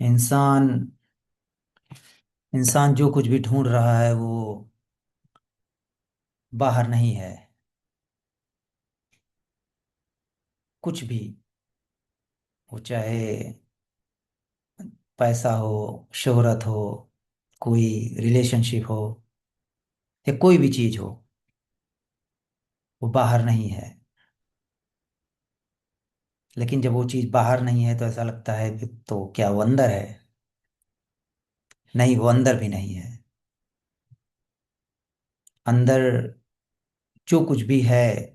इंसान इंसान जो कुछ भी ढूंढ रहा है वो बाहर नहीं है। कुछ भी, वो चाहे पैसा हो, शोहरत हो, कोई रिलेशनशिप हो, या कोई भी चीज हो, वो बाहर नहीं है। लेकिन जब वो चीज बाहर नहीं है तो ऐसा लगता है कि तो क्या वो अंदर है? नहीं, वो अंदर भी नहीं है। अंदर जो कुछ भी है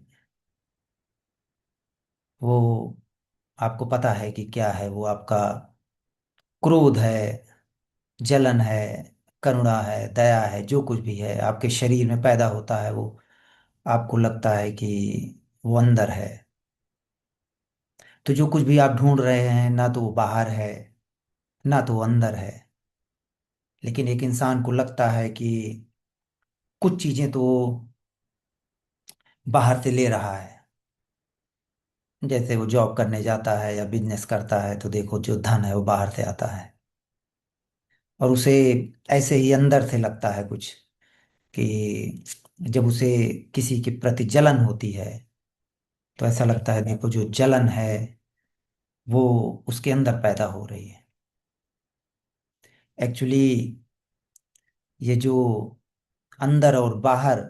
वो आपको पता है कि क्या है। वो आपका क्रोध है, जलन है, करुणा है, दया है, जो कुछ भी है आपके शरीर में पैदा होता है, वो आपको लगता है कि वो अंदर है। तो जो कुछ भी आप ढूंढ रहे हैं, ना तो वो बाहर है, ना तो वो अंदर है। लेकिन एक इंसान को लगता है कि कुछ चीजें तो वो बाहर से ले रहा है। जैसे वो जॉब करने जाता है या बिजनेस करता है तो देखो, जो धन है वो बाहर से आता है। और उसे ऐसे ही अंदर से लगता है कुछ, कि जब उसे किसी के प्रति जलन होती है तो ऐसा लगता है, देखो जो जलन है वो उसके अंदर पैदा हो रही है। एक्चुअली ये जो अंदर और बाहर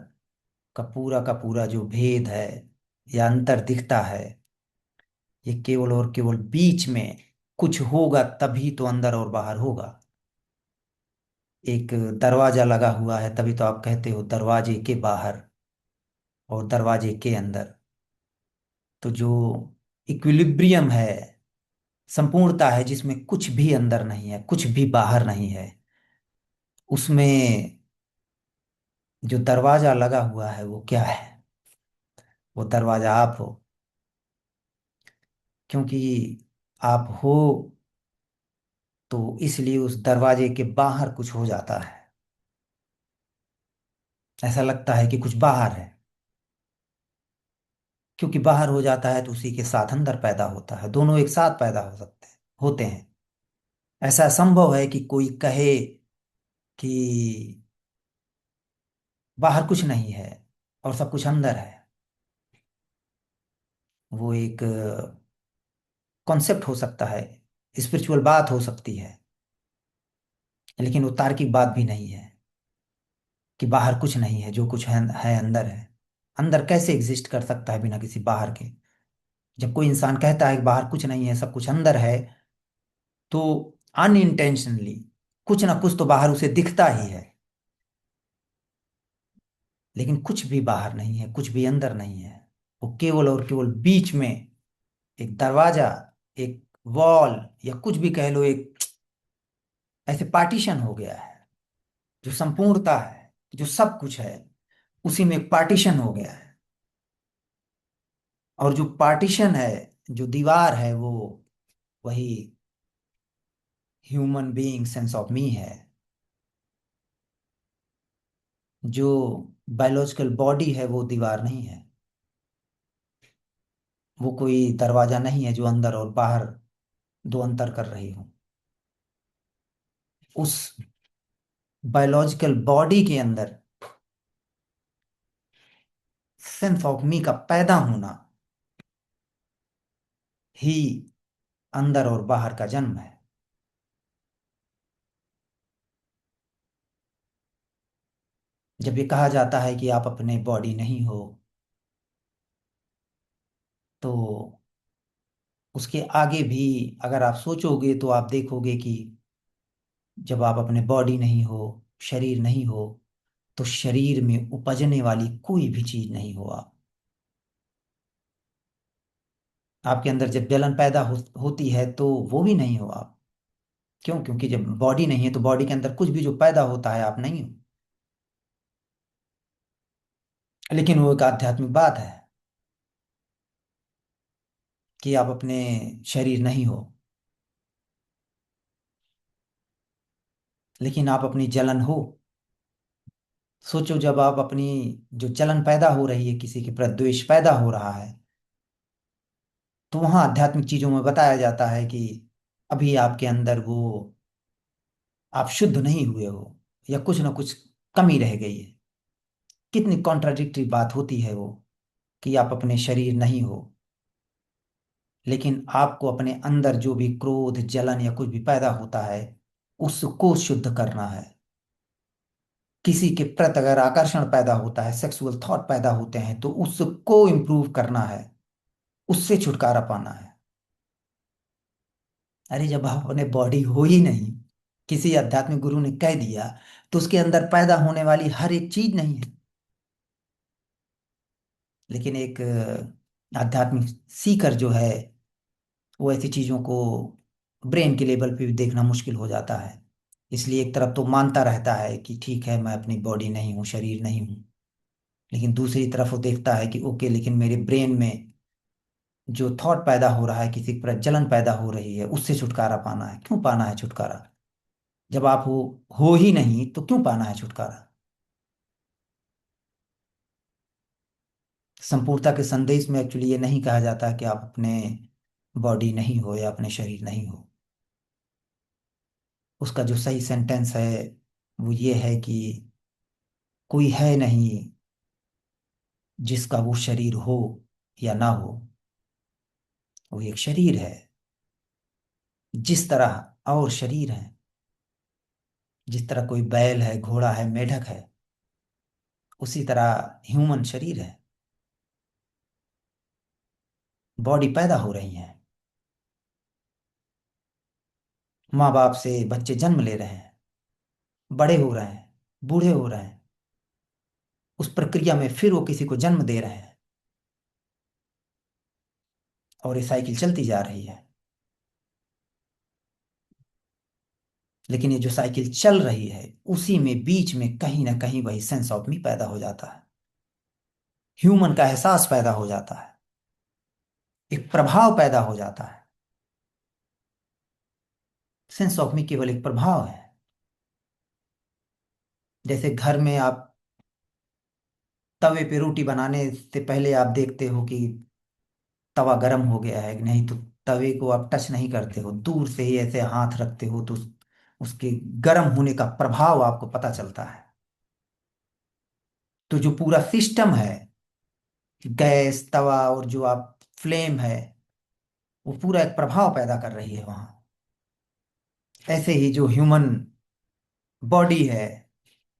का पूरा जो भेद है या अंतर दिखता है, ये केवल और केवल बीच में कुछ होगा तभी तो अंदर और बाहर होगा। एक दरवाजा लगा हुआ है तभी तो आप कहते हो दरवाजे के बाहर और दरवाजे के अंदर। तो जो इक्विलिब्रियम है, संपूर्णता है, जिसमें कुछ भी अंदर नहीं है, कुछ भी बाहर नहीं है, उसमें जो दरवाजा लगा हुआ है वो क्या है? वो दरवाजा आप हो। क्योंकि आप हो, तो इसलिए उस दरवाजे के बाहर कुछ हो जाता है। ऐसा लगता है कि कुछ बाहर है। क्योंकि बाहर हो जाता है तो उसी के साथ अंदर पैदा होता है, दोनों एक साथ पैदा हो सकते हैं, होते हैं। ऐसा संभव है कि कोई कहे कि बाहर कुछ नहीं है और सब कुछ अंदर है। वो एक कॉन्सेप्ट हो सकता है, स्पिरिचुअल बात हो सकती है, लेकिन वो तार्किक बात भी नहीं है कि बाहर कुछ नहीं है, जो कुछ है अंदर है। अंदर कैसे एग्जिस्ट कर सकता है बिना किसी बाहर के? जब कोई इंसान कहता है कि बाहर कुछ नहीं है, सब कुछ अंदर है, तो अनइंटेंशनली कुछ ना कुछ तो बाहर उसे दिखता ही है। लेकिन कुछ भी बाहर नहीं है, कुछ भी अंदर नहीं है। वो केवल और केवल बीच में एक दरवाजा, एक वॉल, या कुछ भी कह लो, एक ऐसे पार्टीशन हो गया है। जो संपूर्णता है, जो सब कुछ है, उसी में एक पार्टीशन हो गया है। और जो पार्टीशन है, जो दीवार है, वो वही human being sense of me है। जो बायोलॉजिकल बॉडी है वो दीवार नहीं है। वो कोई दरवाजा नहीं है जो अंदर और बाहर दो अंतर कर रही हो। उस बायोलॉजिकल बॉडी के अंदर सेंस ऑफ मी का पैदा होना ही अंदर और बाहर का जन्म है। जब ये कहा जाता है कि आप अपने बॉडी नहीं हो, तो उसके आगे भी अगर आप सोचोगे तो आप देखोगे कि जब आप अपने बॉडी नहीं हो, शरीर नहीं हो, तो शरीर में उपजने वाली कोई भी चीज नहीं हो आप। आपके अंदर जब जलन पैदा होती है तो वो भी नहीं हो आप। क्यों? क्योंकि जब बॉडी नहीं है तो बॉडी के अंदर कुछ भी जो पैदा होता है आप नहीं हो। लेकिन वो एक आध्यात्मिक बात है कि आप अपने शरीर नहीं हो, लेकिन आप अपनी जलन हो। सोचो, जब आप अपनी जो जलन पैदा हो रही है, किसी के प्रति द्वेष पैदा हो रहा है, तो वहां आध्यात्मिक चीजों में बताया जाता है कि अभी आपके अंदर वो, आप शुद्ध नहीं हुए हो, या कुछ ना कुछ कमी रह गई है। कितनी कॉन्ट्राडिक्टरी बात होती है वो, कि आप अपने शरीर नहीं हो, लेकिन आपको अपने अंदर जो भी क्रोध जलन या कुछ भी पैदा होता है, उसको शुद्ध करना है। किसी के प्रति अगर आकर्षण पैदा होता है, सेक्सुअल थॉट पैदा होते हैं, तो उसको इम्प्रूव करना है, उससे छुटकारा पाना है। अरे जब आप अपने बॉडी हो ही नहीं, किसी आध्यात्मिक गुरु ने कह दिया, तो उसके अंदर पैदा होने वाली हर एक चीज नहीं है। लेकिन एक आध्यात्मिक सीकर जो है, वो ऐसी चीजों को ब्रेन के लेवल पे भी देखना मुश्किल हो जाता है। इसलिए एक तरफ तो मानता रहता है कि ठीक है, मैं अपनी बॉडी नहीं हूँ, शरीर नहीं हूँ, लेकिन दूसरी तरफ वो देखता है कि ओके, लेकिन मेरे ब्रेन में जो थॉट पैदा हो रहा है, किसी पर जलन पैदा हो रही है, उससे छुटकारा पाना है। क्यों पाना है छुटकारा? जब आप हो ही नहीं, तो क्यों पाना है छुटकारा? संपूर्णता के संदेश में एक्चुअली ये नहीं कहा जाता कि आप अपने बॉडी नहीं हो या अपने शरीर नहीं हो। उसका जो सही सेंटेंस है वो ये है कि कोई है नहीं जिसका वो शरीर हो या ना हो, वो एक शरीर है। जिस तरह और शरीर है, जिस तरह कोई बैल है, घोड़ा है, मेढक है, उसी तरह ह्यूमन शरीर है। बॉडी पैदा हो रही है, माँ बाप से बच्चे जन्म ले रहे हैं, बड़े हो रहे हैं, बूढ़े हो रहे हैं, उस प्रक्रिया में फिर वो किसी को जन्म दे रहे हैं, और ये साइकिल चलती जा रही है। लेकिन ये जो साइकिल चल रही है, उसी में बीच में कहीं ना कहीं वही सेंस ऑफ मी पैदा हो जाता है, ह्यूमन का एहसास पैदा हो जाता है, एक प्रभाव पैदा हो जाता है। सेंस ऑफ मी केवल एक प्रभाव है। जैसे घर में आप तवे पे रोटी बनाने से पहले आप देखते हो कि तवा गर्म हो गया है कि नहीं, तो तवे को आप टच नहीं करते हो, दूर से ही ऐसे हाथ रखते हो, तो उसके गर्म होने का प्रभाव आपको पता चलता है। तो जो पूरा सिस्टम है, गैस, तवा और जो आप फ्लेम है, वो पूरा एक प्रभाव पैदा कर रही है वहां। ऐसे ही जो ह्यूमन बॉडी है,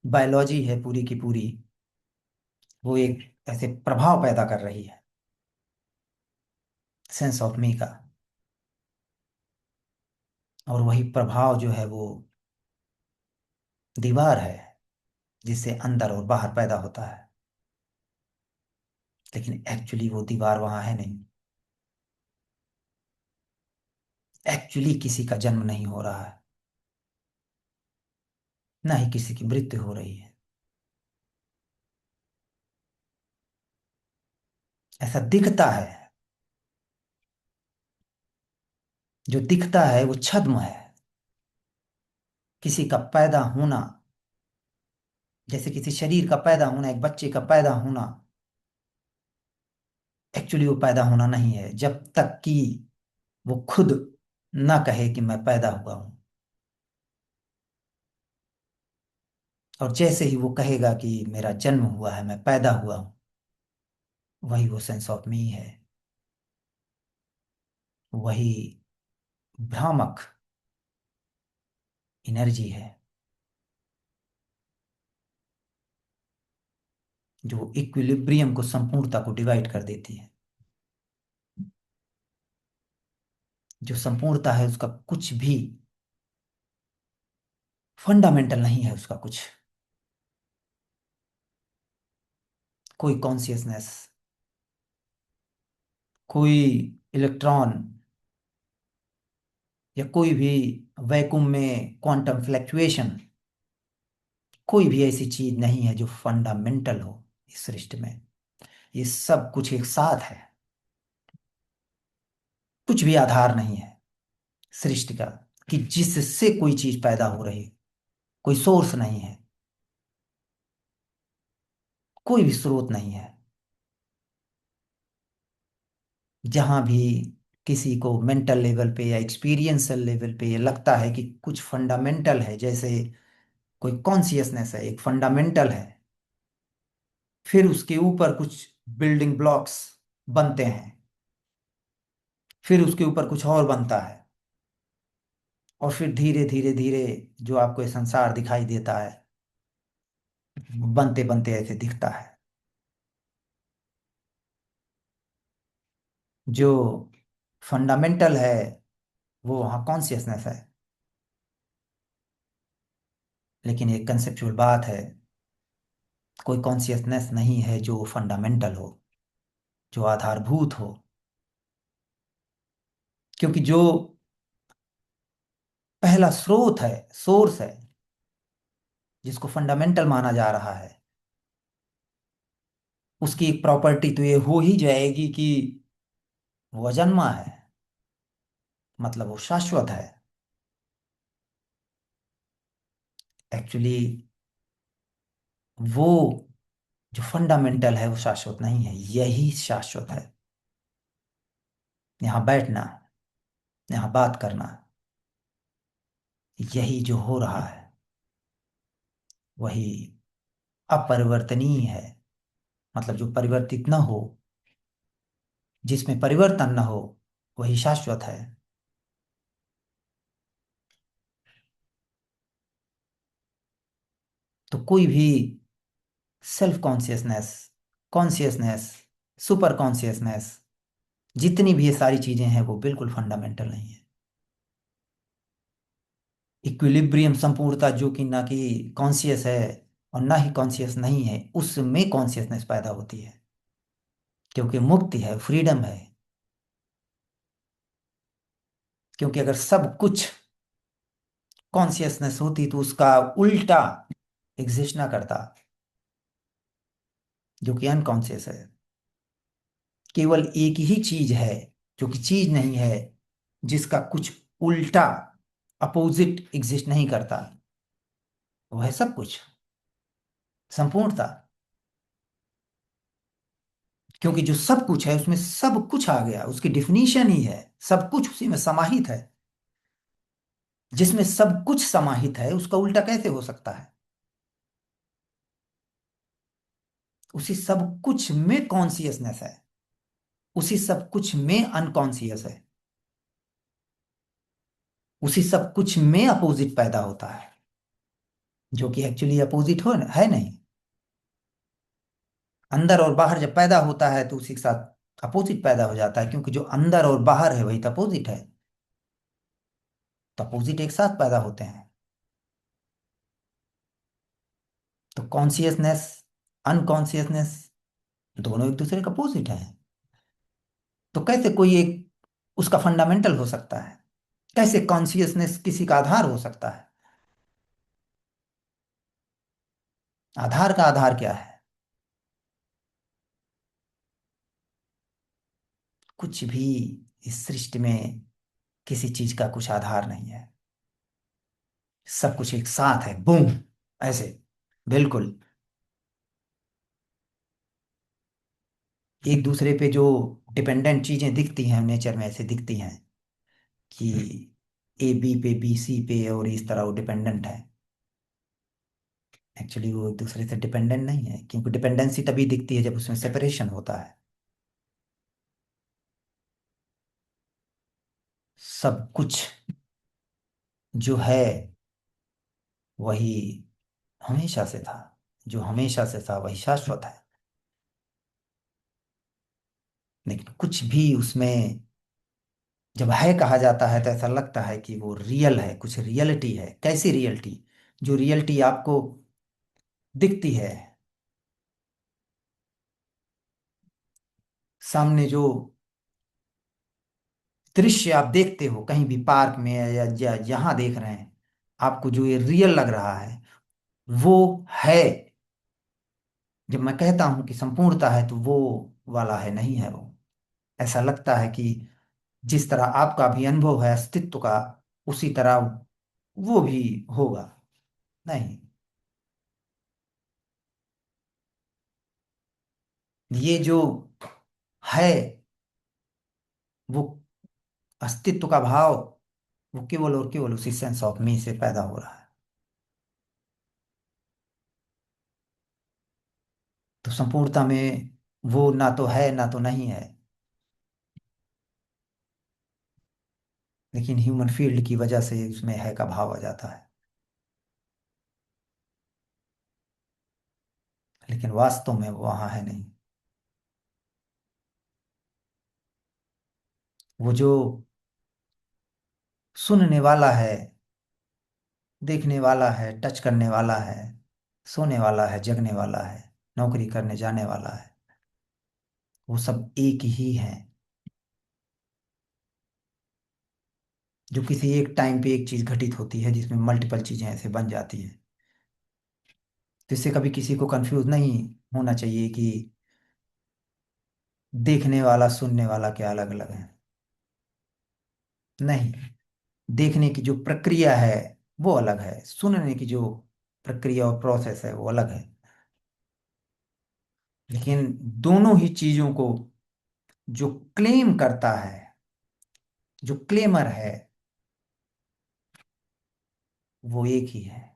बायोलॉजी है पूरी की पूरी, वो एक ऐसे प्रभाव पैदा कर रही है, सेंस ऑफ मी का। और वही प्रभाव जो है वो दीवार है, जिससे अंदर और बाहर पैदा होता है। लेकिन एक्चुअली वो दीवार वहां है नहीं। एक्चुअली किसी का जन्म नहीं हो रहा है, ना ही किसी की मृत्यु हो रही है। ऐसा दिखता है, जो दिखता है वो छद्म है। किसी का पैदा होना, जैसे किसी शरीर का पैदा होना, एक बच्चे का पैदा होना, एक्चुअली वो पैदा होना नहीं है, जब तक कि वो खुद ना कहे कि मैं पैदा हुआ हूं। और जैसे ही वो कहेगा कि मेरा जन्म हुआ है, मैं पैदा हुआ हूं, वही वो सेंस ऑफ मी है। वही भ्रामक एनर्जी है, जो इक्विलिब्रियम को, संपूर्णता को डिवाइड कर देती है। जो संपूर्णता है, उसका कुछ भी फंडामेंटल नहीं है, उसका कुछ, कोई कॉन्सियसनेस, कोई इलेक्ट्रॉन, या कोई भी वैक्यूम में क्वांटम फ्लैक्चुएशन, कोई भी ऐसी चीज नहीं है जो फंडामेंटल हो इस सृष्टि में। ये सब कुछ एक साथ है। कुछ भी आधार नहीं है सृष्टि का, कि जिससे कोई चीज पैदा हो रही, कोई सोर्स नहीं है, कोई भी स्रोत नहीं है। जहां भी किसी को मेंटल लेवल पे या एक्सपीरियंसल लेवल पे ये लगता है कि कुछ फंडामेंटल है, जैसे कोई कॉन्सियसनेस है, एक फंडामेंटल है, फिर उसके ऊपर कुछ बिल्डिंग ब्लॉक्स बनते हैं, फिर उसके ऊपर कुछ और बनता है, और फिर धीरे धीरे धीरे जो आपको ये संसार दिखाई देता है, बनते बनते ऐसे दिखता है। जो फंडामेंटल है वो वहाँ कॉन्सियसनेस है, लेकिन एक कंसेप्चुअल बात है, कोई कॉन्सियसनेस नहीं है जो फंडामेंटल हो, जो आधारभूत हो। क्योंकि जो पहला स्रोत है, सोर्स है, जिसको फंडामेंटल माना जा रहा है, उसकी एक प्रॉपर्टी तो ये हो ही जाएगी कि वो अजन्मा है, मतलब वो शाश्वत है। एक्चुअली वो जो फंडामेंटल है वो शाश्वत नहीं है, यही शाश्वत है। यहाँ बैठना, यहाँ बात करना, यही जो हो रहा है वही अपरिवर्तनीय है। मतलब जो परिवर्तित न हो, जिसमें परिवर्तन न हो, वही शाश्वत है। तो कोई भी self consciousness, consciousness, super consciousness, जितनी भी ये सारी चीजें हैं वो बिल्कुल फंडामेंटल नहीं है। इक्विलिब्रियम, संपूर्णता, जो कि ना कि कॉन्शियस है और ना ही कॉन्शियस नहीं है, उसमें कॉन्शियसनेस पैदा होती है, क्योंकि मुक्ति है, फ्रीडम है। क्योंकि अगर सब कुछ कॉन्शियसनेस होती तो उसका उल्टा एग्जिस्ट ना करता, जो कि अनकॉन्शियस है। केवल एक ही चीज है जो कि चीज नहीं है, जिसका कुछ उल्टा, अपोजिट एग्जिस्ट नहीं करता, वो है सब कुछ, संपूर्णता। क्योंकि जो सब कुछ है उसमें सब कुछ आ गया, उसकी डिफिनीशन ही है, सब कुछ उसी में समाहित है। जिसमें सब कुछ समाहित है उसका उल्टा कैसे हो सकता है? उसी सब कुछ में कॉन्सियसनेस है, उसी सब कुछ में अनकॉन्सियस है, उसी सब कुछ में अपोजिट पैदा होता है, जो कि एक्चुअली अपोजिट हो है नहीं। अंदर और बाहर जब पैदा होता है तो उसी के साथ अपोजिट पैदा हो जाता है, क्योंकि जो अंदर और बाहर है वही तो अपोजिट है। तो अपोजिट एक साथ पैदा होते हैं। तो कॉन्सियसनेस, अनकॉन्सियसनेस, दोनों एक दूसरे का अपोजिट है। तो कैसे कोई एक उसका फंडामेंटल हो सकता है? कैसे कॉन्सियसनेस किसी का आधार हो सकता है? आधार का आधार क्या है? कुछ भी इस सृष्टि में किसी चीज का कुछ आधार नहीं है। सब कुछ एक साथ है, बूम, ऐसे, बिल्कुल एक दूसरे पे जो डिपेंडेंट चीजें दिखती हैं नेचर में, ऐसे दिखती हैं कि ए बी पे, बी सी पे, और इस तरह वो डिपेंडेंट है। एक्चुअली वो एक दूसरे से डिपेंडेंट नहीं है, क्योंकि डिपेंडेंसी तभी दिखती है जब उसमें सेपरेशन होता है। सब कुछ जो है वही हमेशा से था, जो हमेशा से था वही शाश्वत है। लेकिन कुछ भी उसमें जब है कहा जाता है तो ऐसा लगता है कि वो रियल है, कुछ रियलिटी है। कैसी रियलिटी? जो रियलिटी आपको दिखती है सामने, जो दृश्य आप देखते हो कहीं भी पार्क में या यहाँ देख रहे हैं, आपको जो ये रियल लग रहा है वो है। जब मैं कहता हूं कि संपूर्णता है तो वो वाला है, नहीं है वो। ऐसा लगता है कि जिस तरह आपका भी अनुभव है अस्तित्व का, उसी तरह वो भी होगा। नहीं, ये जो है वो अस्तित्व का भाव वो केवल और केवल उसी सेंस ऑफ मी से पैदा हो रहा है। तो संपूर्णता में वो ना तो है ना तो नहीं है। लेकिन ह्यूमन फील्ड की वजह से उसमें है का भाव आ जाता है। लेकिन वास्तव में वो वहां है नहीं। वो जो सुनने वाला है, देखने वाला है, टच करने वाला है, सोने वाला है, जगने वाला है, नौकरी करने जाने वाला है, वो सब एक ही है। जो किसी एक टाइम पे एक चीज घटित होती है जिसमें मल्टीपल चीजें ऐसे बन जाती हैं। तो इससे कभी किसी को कंफ्यूज नहीं होना चाहिए कि देखने वाला सुनने वाला क्या अलग अलग है। नहीं, देखने की जो प्रक्रिया है वो अलग है, सुनने की जो प्रक्रिया और प्रोसेस है वो अलग है। लेकिन दोनों ही चीजों को जो क्लेम करता है, जो क्लेमर है, वो एक ही है।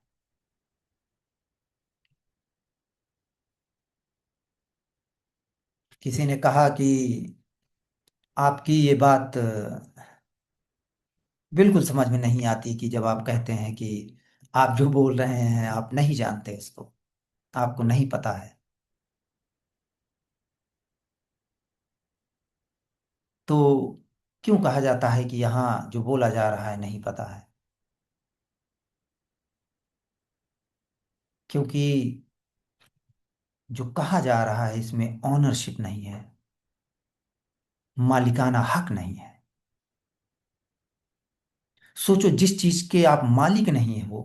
किसी ने कहा कि आपकी ये बात बिल्कुल समझ में नहीं आती कि जब आप कहते हैं कि आप जो बोल रहे हैं आप नहीं जानते इसको, आपको नहीं पता है। तो क्यों कहा जाता है कि यहाँ जो बोला जा रहा है नहीं पता है? क्योंकि जो कहा जा रहा है इसमें ऑनरशिप नहीं है, मालिकाना हक नहीं है। सोचो, जिस चीज के आप मालिक नहीं है वो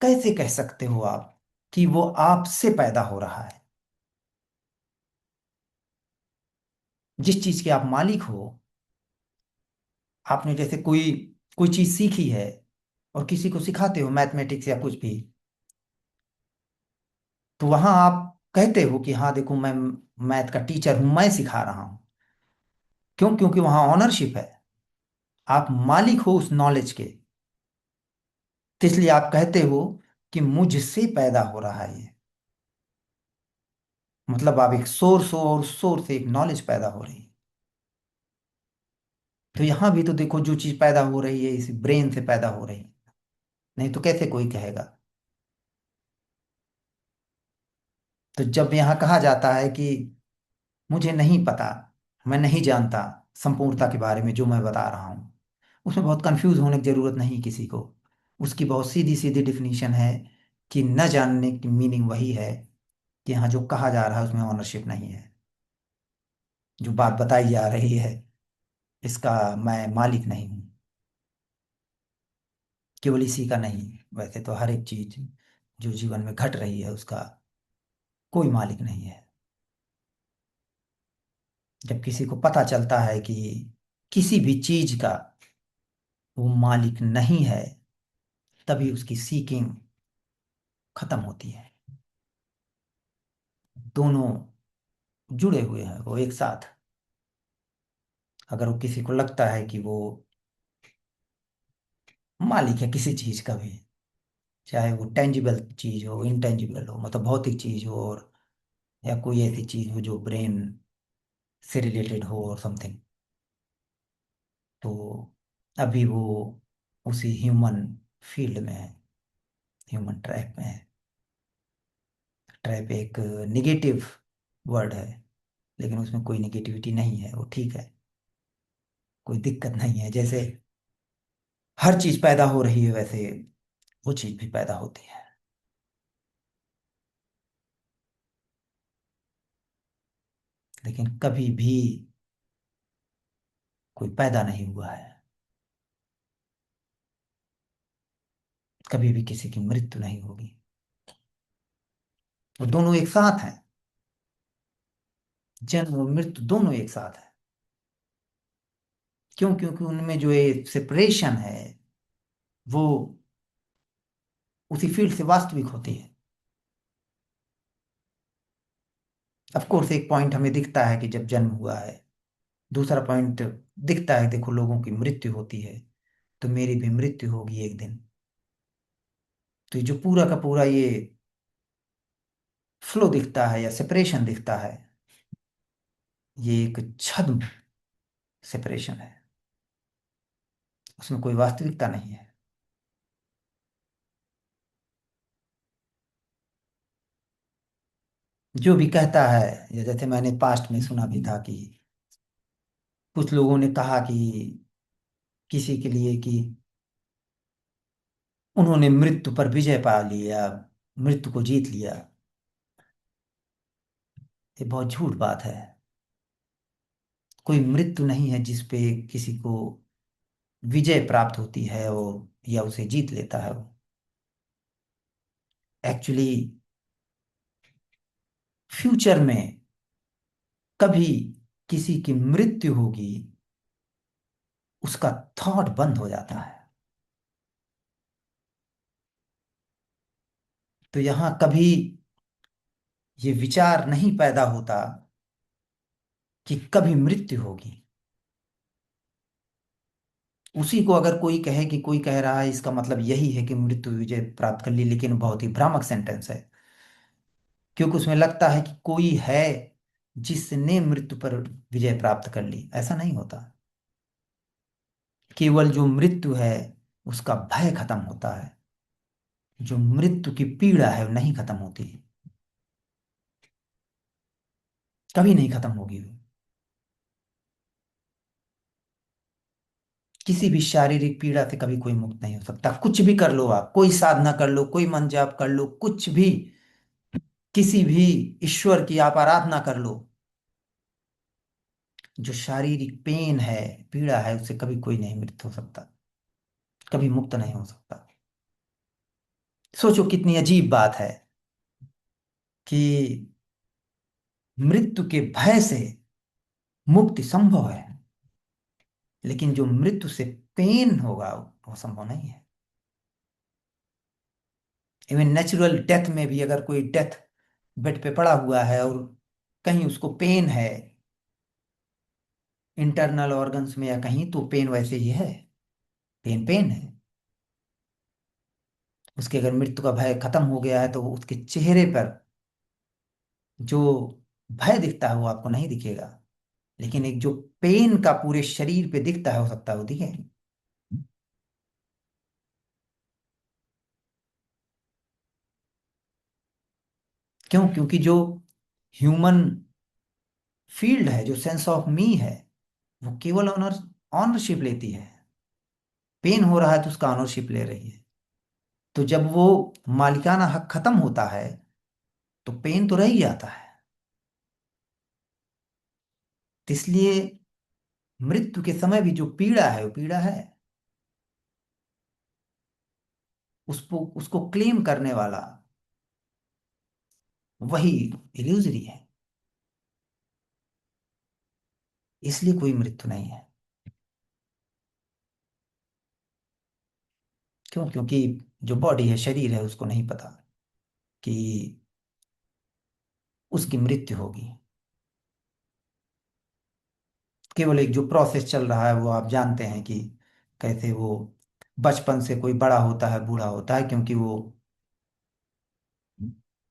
कैसे कह सकते हो आप कि वो आपसे पैदा हो रहा है? जिस चीज के आप मालिक हो, आपने जैसे कोई कोई चीज सीखी है और किसी को सिखाते हो मैथमेटिक्स या कुछ भी, तो वहां आप कहते हो कि हाँ देखो मैं मैथ का टीचर हूं, मैं सिखा रहा हूं। क्यों? क्योंकि वहां ऑनरशिप है, आप मालिक हो उस नॉलेज के। तो इसलिए आप कहते हो कि मुझसे पैदा हो रहा है ये। मतलब आप एक सोर्स हो और सोर्स से एक नॉलेज पैदा हो रही है। तो यहां भी तो देखो, जो चीज पैदा हो रही है इस ब्रेन से पैदा हो रही है। नहीं तो कैसे कोई कहेगा? तो जब यहाँ कहा जाता है कि मुझे नहीं पता, मैं नहीं जानता संपूर्णता के बारे में जो मैं बता रहा हूँ, उसमें बहुत कंफ्यूज होने की जरूरत नहीं किसी को। उसकी बहुत सीधी सीधी डिफिनीशन है कि न जानने की मीनिंग वही है कि यहाँ जो कहा जा रहा है उसमें ऑनरशिप नहीं है। जो बात बताई जा रही है इसका मैं मालिक नहीं हूँ। केवल इसी का नहीं, वैसे तो हर एक चीज जो जीवन में घट रही है उसका कोई मालिक नहीं है। जब किसी को पता चलता है कि किसी भी चीज का वो मालिक नहीं है, तभी उसकी सीकिंग खत्म होती है। दोनों जुड़े हुए हैं वो एक साथ। अगर वो किसी को लगता है कि वो मालिक है किसी चीज का भी, चाहे वो टेंजिबल चीज हो, इंटेंजिबल हो, मतलब भौतिक चीज हो, और या कोई ऐसी चीज हो जो ब्रेन से रिलेटेड हो और समथिंग, तो अभी वो उसी ह्यूमन फील्ड में है, ह्यूमन ट्रैप में है। ट्रैप एक निगेटिव वर्ड है, लेकिन उसमें कोई निगेटिविटी नहीं है, वो ठीक है। कोई दिक्कत नहीं है। जैसे हर चीज पैदा हो रही है वैसे वो चीज भी पैदा होती है। लेकिन कभी भी कोई पैदा नहीं हुआ है, कभी भी किसी की मृत्यु नहीं होगी। वो दोनों एक साथ हैं, जन्म और मृत्यु दोनों एक साथ है। क्यों? क्योंकि उनमें जो ये सेपरेशन है वो उसी फील्ड से वास्तविक होती है। ऑफ कोर्स एक पॉइंट हमें दिखता है कि जब जन्म हुआ है दूसरा पॉइंट दिखता है, देखो लोगों की मृत्यु होती है, तो मेरी भी मृत्यु होगी एक दिन। तो ये जो पूरा का पूरा ये फ्लो दिखता है या सेपरेशन दिखता है, ये एक छद्म सेपरेशन है, उसमें कोई वास्तविकता नहीं है। जो भी कहता है, या जैसे मैंने पास्ट में सुना भी था कि कुछ लोगों ने कहा कि किसी के लिए कि उन्होंने मृत्यु पर विजय पा लिया, मृत्यु को जीत लिया। ये बहुत झूठ बात है। कोई मृत्यु नहीं है जिस पे किसी को विजय प्राप्त होती है और या उसे जीत लेता है वो। एक्चुअली फ्यूचर में कभी किसी की मृत्यु होगी, उसका थॉट बंद हो जाता है। तो यहां कभी ये विचार नहीं पैदा होता कि कभी मृत्यु होगी। उसी को अगर कोई कहे कि कोई कह रहा है इसका मतलब यही है कि मृत्यु विजय प्राप्त कर ली, लेकिन बहुत ही भ्रामक सेंटेंस है। क्योंकि उसमें लगता है कि कोई है जिसने मृत्यु पर विजय प्राप्त कर ली, ऐसा नहीं होता। केवल जो मृत्यु है उसका भय खत्म होता है, जो मृत्यु की पीड़ा है वो नहीं खत्म होती, कभी नहीं खत्म होगी वो। किसी भी शारीरिक पीड़ा से कभी कोई मुक्त नहीं हो सकता, कुछ भी कर लो आप, कोई साधना कर लो, कोई मन जाप कर लो, कुछ भी, किसी भी ईश्वर की आप आराधना कर लो, जो शारीरिक पेन है, पीड़ा है, उससे कभी कोई नहीं मुक्त हो सकता, कभी मुक्त नहीं हो सकता। सोचो कितनी अजीब बात है कि मृत्यु के भय से मुक्ति संभव है, लेकिन जो मृत्यु से पेन होगा वो संभव नहीं है। इवन नेचुरल डेथ में भी अगर कोई डेथ बेड पे पड़ा हुआ है और कहीं उसको पेन है इंटरनल ऑर्गन्स में या कहीं, तो पेन वैसे ही है, पेन पेन है। उसके अगर मृत्यु का भय खत्म हो गया है तो उसके चेहरे पर जो भय दिखता है वो आपको नहीं दिखेगा, लेकिन एक जो पेन का पूरे शरीर पे दिखता है, हो सकता है वो दिखे। क्यों? क्योंकि जो ह्यूमन फील्ड है, जो सेंस ऑफ मी है, वो केवल ऑनरशिप लेती है। पेन हो रहा है तो उसका ऑनरशिप ले रही है। तो जब वो मालिकाना हक खत्म होता है तो पेन तो रह ही जाता है। तो इसलिए मृत्यु के समय भी जो पीड़ा है वो पीड़ा है, उसको उसको क्लेम करने वाला वही इल्यूजरी है। इसलिए कोई मृत्यु नहीं है। क्यों? क्योंकि जो बॉडी है, शरीर है, उसको नहीं पता कि उसकी मृत्यु होगी। केवल एक जो प्रोसेस चल रहा है वो आप जानते हैं कि कैसे वो बचपन से कोई बड़ा होता है, बूढ़ा होता है, क्योंकि वो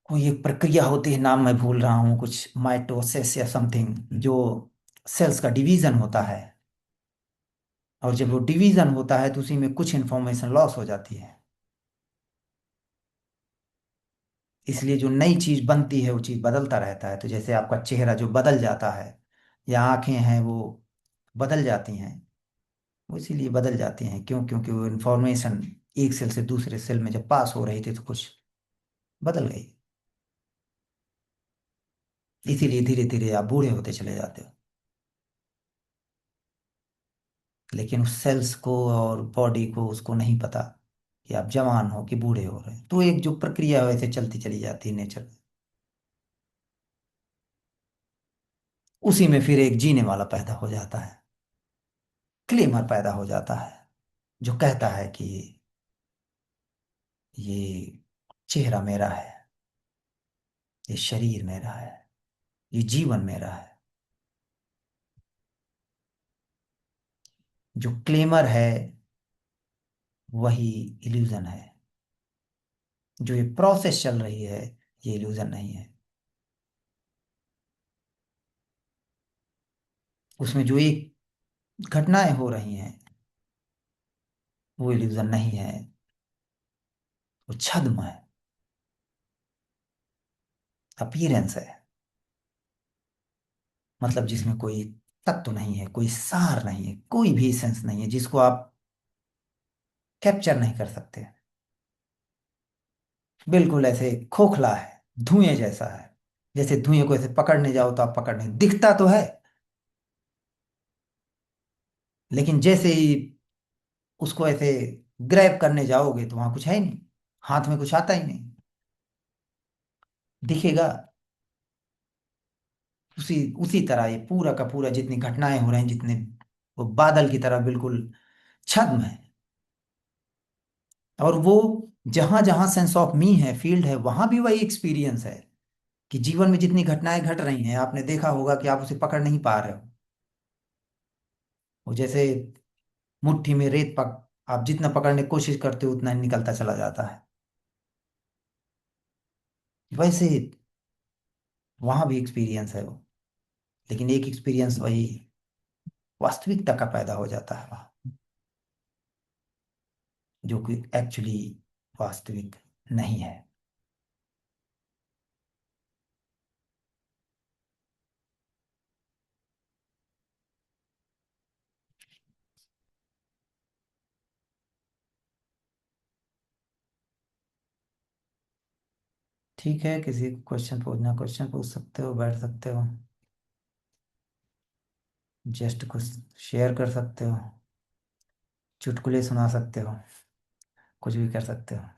कोई एक प्रक्रिया होती है, नाम मैं भूल रहा हूँ, कुछ माइटोसिस या समथिंग, जो सेल्स का डिवीजन होता है। और जब वो डिवीजन होता है तो उसी में कुछ इंफॉर्मेशन लॉस हो जाती है। इसलिए जो नई चीज बनती है वो चीज बदलता रहता है। तो जैसे आपका चेहरा जो बदल जाता है या आंखें हैं वो बदल जाती हैं, वो इसीलिए बदल जाती हैं। क्यों? क्योंकि वो इंफॉर्मेशन एक सेल से दूसरे सेल में जब पास हो रही थी तो कुछ बदल गई। इसीलिए धीरे धीरे आप बूढ़े होते चले जाते हो। लेकिन उस सेल्स को और बॉडी को उसको नहीं पता कि आप जवान हो कि बूढ़े हो रहे हैं। तो एक जो प्रक्रिया है वैसे चलती चली जाती है नेचर में। उसी में फिर एक जीने वाला पैदा हो जाता है, क्लेमर पैदा हो जाता है, जो कहता है कि ये चेहरा मेरा है, ये शरीर मेरा है, ये जीवन मेरा है। जो क्लेमर है वही इल्यूजन है। जो ये प्रोसेस चल रही है ये इल्यूजन नहीं है। उसमें जो एक घटनाएं हो रही हैं वो इल्यूजन नहीं है, वो छद्म है, अपीयरेंस है। मतलब जिसमें कोई तत्व नहीं है, कोई सार नहीं है, कोई भी सेंस नहीं है जिसको आप कैप्चर नहीं कर सकते। बिल्कुल ऐसे खोखला है, धुएं जैसा है। जैसे धुएं को ऐसे पकड़ने जाओ तो आप पकड़ नहीं, दिखता तो है लेकिन जैसे ही उसको ऐसे ग्रैब करने जाओगे तो वहां कुछ है ही नहीं, हाथ में कुछ आता ही नहीं। दिखेगा उसी उसी तरह ये पूरा का पूरा जितनी घटनाएं हो रही हैं, जितने वो बादल की तरह बिल्कुल छद्म है। और वो जहां जहां सेंस ऑफ मी है, फील्ड है, वहां भी वही एक्सपीरियंस है कि जीवन में जितनी घटनाएं घट रही हैं आपने देखा होगा कि आप उसे पकड़ नहीं पा रहे हो। वो जैसे मुट्ठी में रेत पक, आप जितना पकड़ने की कोशिश करते हो उतना ही निकलता चला जाता है। वैसे वहां भी एक्सपीरियंस है वो, लेकिन एक एक्सपीरियंस वही वास्तविकता का पैदा हो जाता है वहाँ, जो कि एक्चुअली वास्तविक नहीं है। ठीक है, किसी को क्वेश्चन पूछना क्वेश्चन पूछ सकते हो, बैठ सकते हो, जस्ट कुछ शेयर कर सकते हो, चुटकुले सुना सकते हो, कुछ भी कर सकते हो।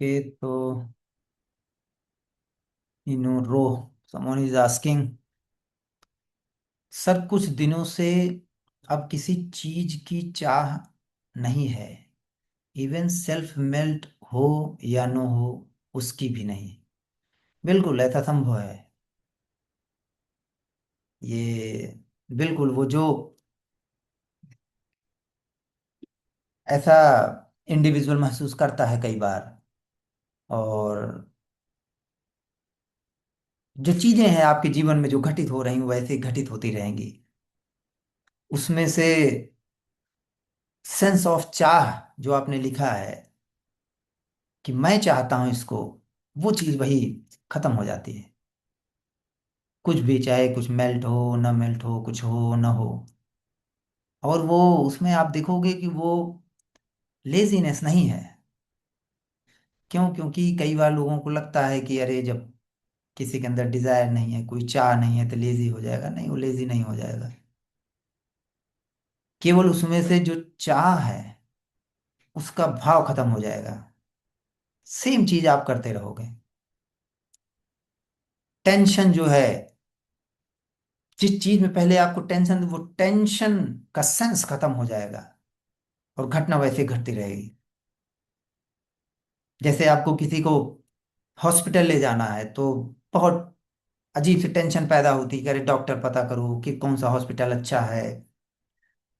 ये तो नो रो, someone is asking, सर कुछ दिनों से अब किसी चीज की चाह नहीं है, इवन सेल्फ मेल्ट हो या नो हो उसकी भी नहीं। बिल्कुल ऐसा संभव है। ये बिल्कुल वो जो ऐसा इंडिविजुअल महसूस करता है कई बार, और जो चीजें हैं आपके जीवन में जो घटित हो रही हैं वैसे ही घटित होती रहेंगी। उसमें से सेंस ऑफ चाह जो आपने लिखा है कि मैं चाहता हूं इसको, वो चीज वही खत्म हो जाती है। कुछ भी चाहे कुछ मेल्ट हो ना मेल्ट हो, कुछ हो ना हो। और वो उसमें आप देखोगे कि वो लेजीनेस नहीं है। क्यों? क्योंकि कई बार लोगों को लगता है कि अरे जब किसी के अंदर डिजायर नहीं है, कोई चाह नहीं है तो लेजी हो जाएगा। नहीं, वो लेजी नहीं हो जाएगा। केवल उसमें से जो चाह है उसका भाव खत्म हो जाएगा। सेम चीज आप करते रहोगे। टेंशन जो है, जिस चीज में पहले आपको टेंशन, वो टेंशन का सेंस खत्म हो जाएगा और घटना वैसे घटती रहेगी। जैसे आपको किसी को हॉस्पिटल ले जाना है तो बहुत अजीब सी टेंशन पैदा होती है कि अरे डॉक्टर पता करो कि कौन सा हॉस्पिटल अच्छा है,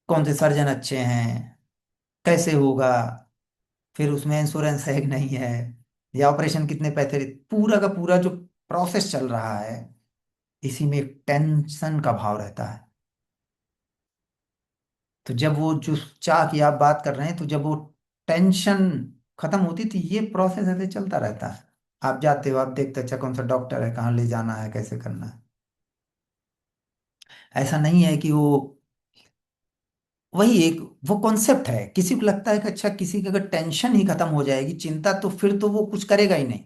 कौन से सर्जन अच्छे हैं, कैसे होगा, फिर उसमें इंश्योरेंस है कि नहीं है, या ऑपरेशन कितने पैसे, पूरा का पूरा जो प्रोसेस चल रहा है इसी में एक टेंशन का भाव रहता है। तो जब वो जो चाह की आप बात कर रहे हैं, तो जब वो टेंशन खत्म होती थी, ये प्रोसेस ऐसे चलता रहता है। आप जाते हो, आप देखते हो, अच्छा कौन सा डॉक्टर है, कहाँ ले जाना है, कैसे करना है। ऐसा नहीं है कि वो वही एक वो कॉन्सेप्ट है। किसी को लगता है कि अच्छा, किसी की अगर टेंशन ही खत्म हो जाएगी, चिंता, तो फिर तो वो कुछ करेगा ही नहीं।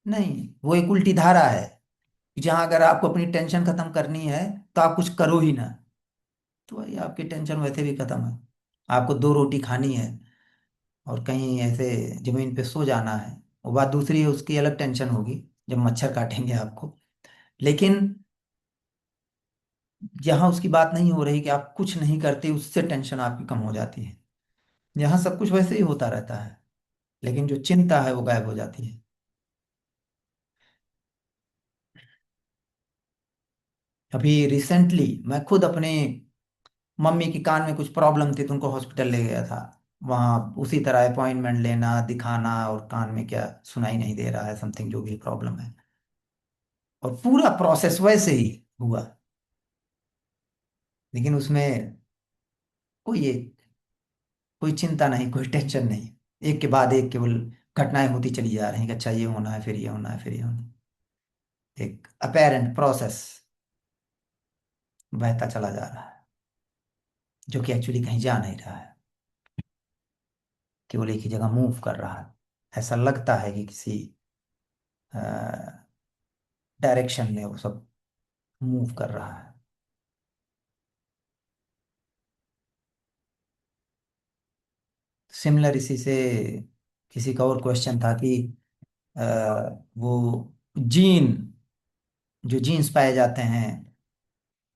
नहीं, वो एक उल्टी धारा है कि जहां अगर आपको अपनी टेंशन खत्म करनी है तो आप कुछ करो ही ना। तो भाई आपकी टेंशन वैसे भी खत्म है। आपको दो रोटी खानी है और कहीं ऐसे जमीन पे सो जाना है, वो बात दूसरी है, उसकी अलग टेंशन होगी जब मच्छर काटेंगे आपको। लेकिन यहाँ उसकी बात नहीं हो रही कि आप कुछ नहीं करते, उससे टेंशन आपकी कम हो जाती है। यहाँ सब कुछ वैसे ही होता रहता है, लेकिन जो चिंता है वो गायब हो जाती है। अभी रिसेंटली मैं खुद अपने मम्मी की कान में कुछ प्रॉब्लम थी तो उनको हॉस्पिटल ले गया था। वहाँ उसी तरह अपॉइंटमेंट लेना, दिखाना, और कान में क्या सुनाई नहीं दे रहा है, समथिंग जो भी प्रॉब्लम है, और पूरा प्रोसेस वैसे ही हुआ। लेकिन उसमें कोई कोई चिंता नहीं, कोई टेंशन नहीं। एक के बाद एक केवल घटनाएं होती चली जा रही हैं कि अच्छा ये होना है, फिर ये होना है, फिर ये होना है। एक अपेरेंट प्रोसेस बहता चला जा रहा है, जो कि एक्चुअली कहीं जा नहीं रहा है, केवल एक ही जगह मूव कर रहा है। ऐसा लगता है कि किसी डायरेक्शन में वो सब मूव कर रहा है। सिमिलर इसी से किसी का और क्वेश्चन था कि अ, वो जीन, जो जीन्स पाए जाते हैं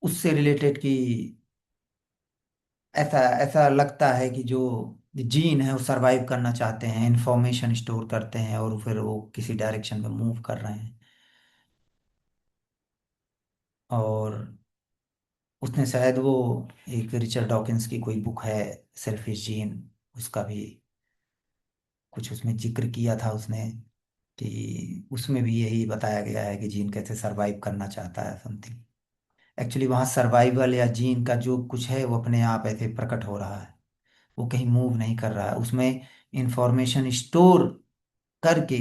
उससे रिलेटेड कि ऐसा ऐसा लगता है कि जो जीन है वो सरवाइव करना चाहते हैं, इंफॉर्मेशन स्टोर करते हैं, और फिर वो किसी डायरेक्शन में मूव कर रहे हैं। और उसने शायद वो एक रिचर्ड डॉकिंस की कोई बुक है, सेल्फिश जीन, उसका भी कुछ उसमें जिक्र किया था उसने, कि उसमें भी यही बताया गया है कि जीन कैसे सरवाइव करना चाहता है, समथिंग। एक्चुअली वहाँ सर्वाइवल या जीन का जो कुछ है वो अपने आप ऐसे प्रकट हो रहा है, वो कहीं मूव नहीं कर रहा है। उसमें इंफॉर्मेशन स्टोर करके